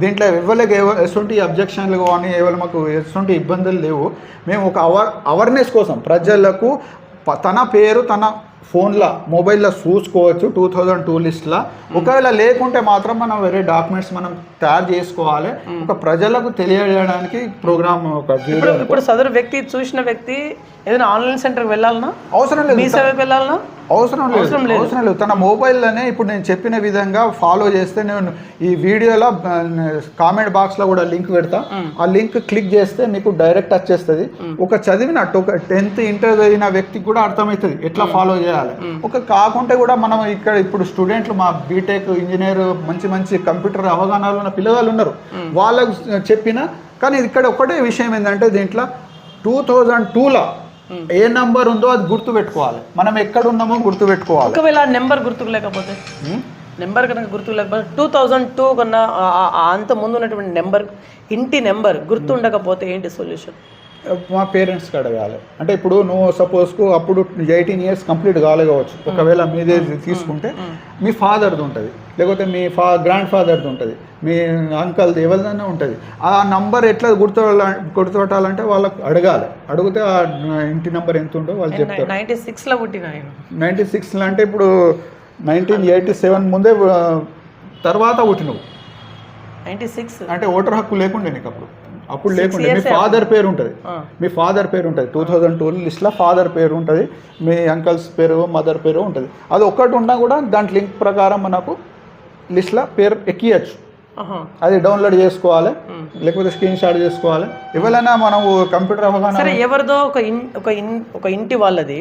దీంట్లో ఎవరికి ఎటువంటి అబ్జెక్షన్లు కానీ మాకు ఎటువంటి ఇబ్బందులు లేవు. మేము ఒక అవేర్నెస్ కోసం ప్రజలకు తన పేరు తన ఫోన్లో మొబైల్లో చూసుకోవచ్చు 2002 లిస్ట్లో. ఒకవేళ లేకుంటే మాత్రం మనం వేరే డాక్యుమెంట్స్ మనం తయారు చేసుకోవాలి. ఒక ప్రజలకు తెలియజేయడానికి ప్రోగ్రామ్ ఒక వీడియో. ఇప్పుడు సదరు వ్యక్తి చూసిన వ్యక్తి ఏదైనా ఆన్లైన్ సెంటర్కి వెళ్ళాలన్నా అవసరం లేదు, మీ సేవకి వెళ్ళాలన్నా అవసరం లేదు. తన మొబైల్లోనే ఇప్పుడు నేను చెప్పిన విధంగా ఫాలో చేస్తే, నేను ఈ వీడియోలో కామెంట్ బాక్స్లో కూడా లింక్ పెడతా. ఆ లింక్ క్లిక్ చేస్తే మీకు డైరెక్ట్ వచ్చేస్తుంది. ఒక చదివినట్టు ఒక 10th ఇంటర్ చదివిన వ్యక్తికి కూడా అర్థమవుతుంది ఎట్లా ఫాలో చేయాలి. ఒక కాకుంటే కూడా మనం ఇక్కడ ఇప్పుడు స్టూడెంట్లు మా బీటెక్ ఇంజనీర్ మంచి కంప్యూటర్ అవగాహన ఉన్న పిల్లగాళ్ళు ఉన్నారు, వాళ్ళకు చెప్పిన. కానీ ఇక్కడ ఒకటే విషయం ఏంటంటే దీంట్లో 2002లో ఏ నంబర్ ఉందో అది గుర్తు పెట్టుకోవాలి. మనం ఎక్కడ ఉన్నామో గుర్తు పెట్టుకోవాలి. ఒకవేళ నెంబర్ గుర్తుకు లేకపోతే, నెంబర్ కనుక గుర్తుకు లేకపోతే 2002 కన్నా అంత ముందు ఉన్నటువంటి నెంబర్, ఇంటి నెంబర్ గుర్తు ఉండకపోతే ఏంటి సొల్యూషన్? మా పేరెంట్స్కి అడగాలి. అంటే ఇప్పుడు నువ్వు సపోజ్కు అప్పుడు 18 years కంప్లీట్ కావచ్చు. ఒకవేళ మీదే తీసుకుంటే మీ ఫాదర్ది ఉంటుంది, లేకపోతే మీ గ్రాండ్ ఫాదర్ది ఉంటుంది, మీ అంకల్ది ఎవరిదైనా ఉంటుంది. ఆ నంబర్ ఎట్లా గుర్తుపట్టాలంటే వాళ్ళకి అడగాలి. అడిగితే ఆ ఇంటి నెంబర్ ఎంత ఉందో వాళ్ళు చెప్తారు. 96లో పుట్టిన 96లో అంటే ఇప్పుడు 1987 ముందే తర్వాత పుట్టినవు. 96 అంటే ఓటర్ హక్కు లేకుండే నీకు అప్పుడు లేకుండే. మీ ఫాదర్ పేరు ఉంటుంది, మీ ఫాదర్ పేరు ఉంటుంది. 2002 లిస్ట్లో ఫాదర్ పేరు ఉంటుంది, మీ అంకల్స్ పేరు, మదర్ పేరు ఉంటుంది. అది ఒక్కటి ఉన్నా కూడా దాంట్లో లింక్ ప్రకారం మనకు లిస్ట్లో పేరు ఎక్కియచ్చు. అది డౌన్లోడ్ చేసుకోవాలి, లేకపోతే స్క్రీన్ షాట్ చేసుకోవాలి. ఎవరైనా మనం కంప్యూటర్ అవగాహన ఎవరిదో ఒక ఇంటి వాళ్ళది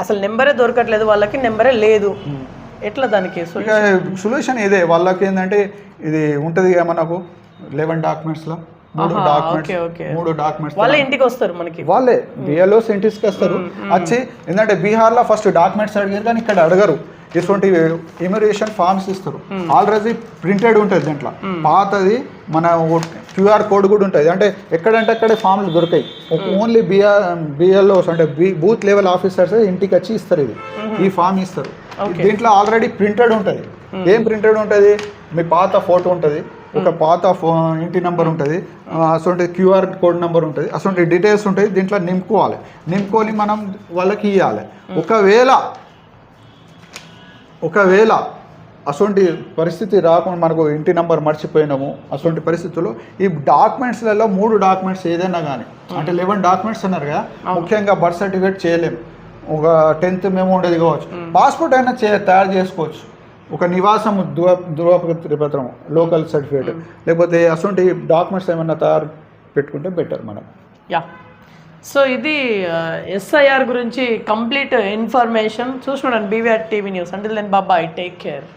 అసలు నెంబరే దొరకట్లేదు, వాళ్ళకి నెంబరే లేదు, ఎట్లా దానికి సొల్యూషన్ ఇదే. వాళ్ళకి ఏంటంటే ఇది ఉంటుంది మనకు 11 డాక్యుమెంట్స్లో 3 డాక్యుమెంట్స్ వాళ్ళే ఇంటికి వస్తారు, మనకి వాళ్ళే బిఆర్ఓ సెంటిస్కి వస్తారు. వచ్చి ఏంటంటే బీహార్లో ఫస్ట్ డాక్యుమెంట్స్ అడిగారు, కానీ ఇక్కడ అడగరు. ఇటువంటి ఇమిగ్రేషన్ ఫార్మ్స్ ఇస్తారు, ఆల్రెడీ ప్రింటెడ్ ఉంటుంది. దాంట్లో పాతది మన QR కోడ్ కూడా ఉంటుంది. అంటే ఎక్కడంటే అక్కడే ఫామ్లు దొరికాయి. ఓన్లీ బిఎల్ఓస్ అంటే బూత్ లెవెల్ ఆఫీసర్స్ ఇంటికి వచ్చి ఇస్తారు. ఈ ఫామ్ ఇస్తారు. దీంట్లో ఆల్రెడీ ప్రింటెడ్ ఉంటుంది. ఏం ప్రింటెడ్ ఉంటుంది? మీ పాత ఫోటో ఉంటుంది, ఒక పాత ఇంటి నెంబర్ ఉంటుంది, అసలు QR కోడ్ నెంబర్ ఉంటుంది, అసలు డీటెయిల్స్ ఉంటాయి. దీంట్లో నింపుకొని మనం వాళ్ళకి ఇవ్వాలి. ఒకవేళ అటువంటి పరిస్థితి రాకుండా మనకు ఇంటి నెంబర్ మర్చిపోయినాము, అటువంటి పరిస్థితుల్లో ఈ డాక్యుమెంట్స్లలో 3 డాక్యుమెంట్స్ ఏదైనా కానీ, అంటే 11 డాక్యుమెంట్స్ అన్నారు కదా, ముఖ్యంగా బర్త్ సర్టిఫికేట్ చేయలేము, ఒక 10th మేము ఉండేది కావచ్చు, పాస్పోర్ట్ అయినా తయారు చేసుకోవచ్చు, ఒక నివాసం ధృవపత్రం లోకల్ సర్టిఫికేట్, లేకపోతే అటువంటి డాక్యుమెంట్స్ ఏమైనా తయారు పెట్టుకుంటే బెటర్ మనం. యా, సో ఇది SIR గురించి కంప్లీట్ ఇన్ఫర్మేషన్ చూసుకున్నాను BVR TV న్యూస్. అంటే దెన్ బాబాయ్, టేక్ కేర్.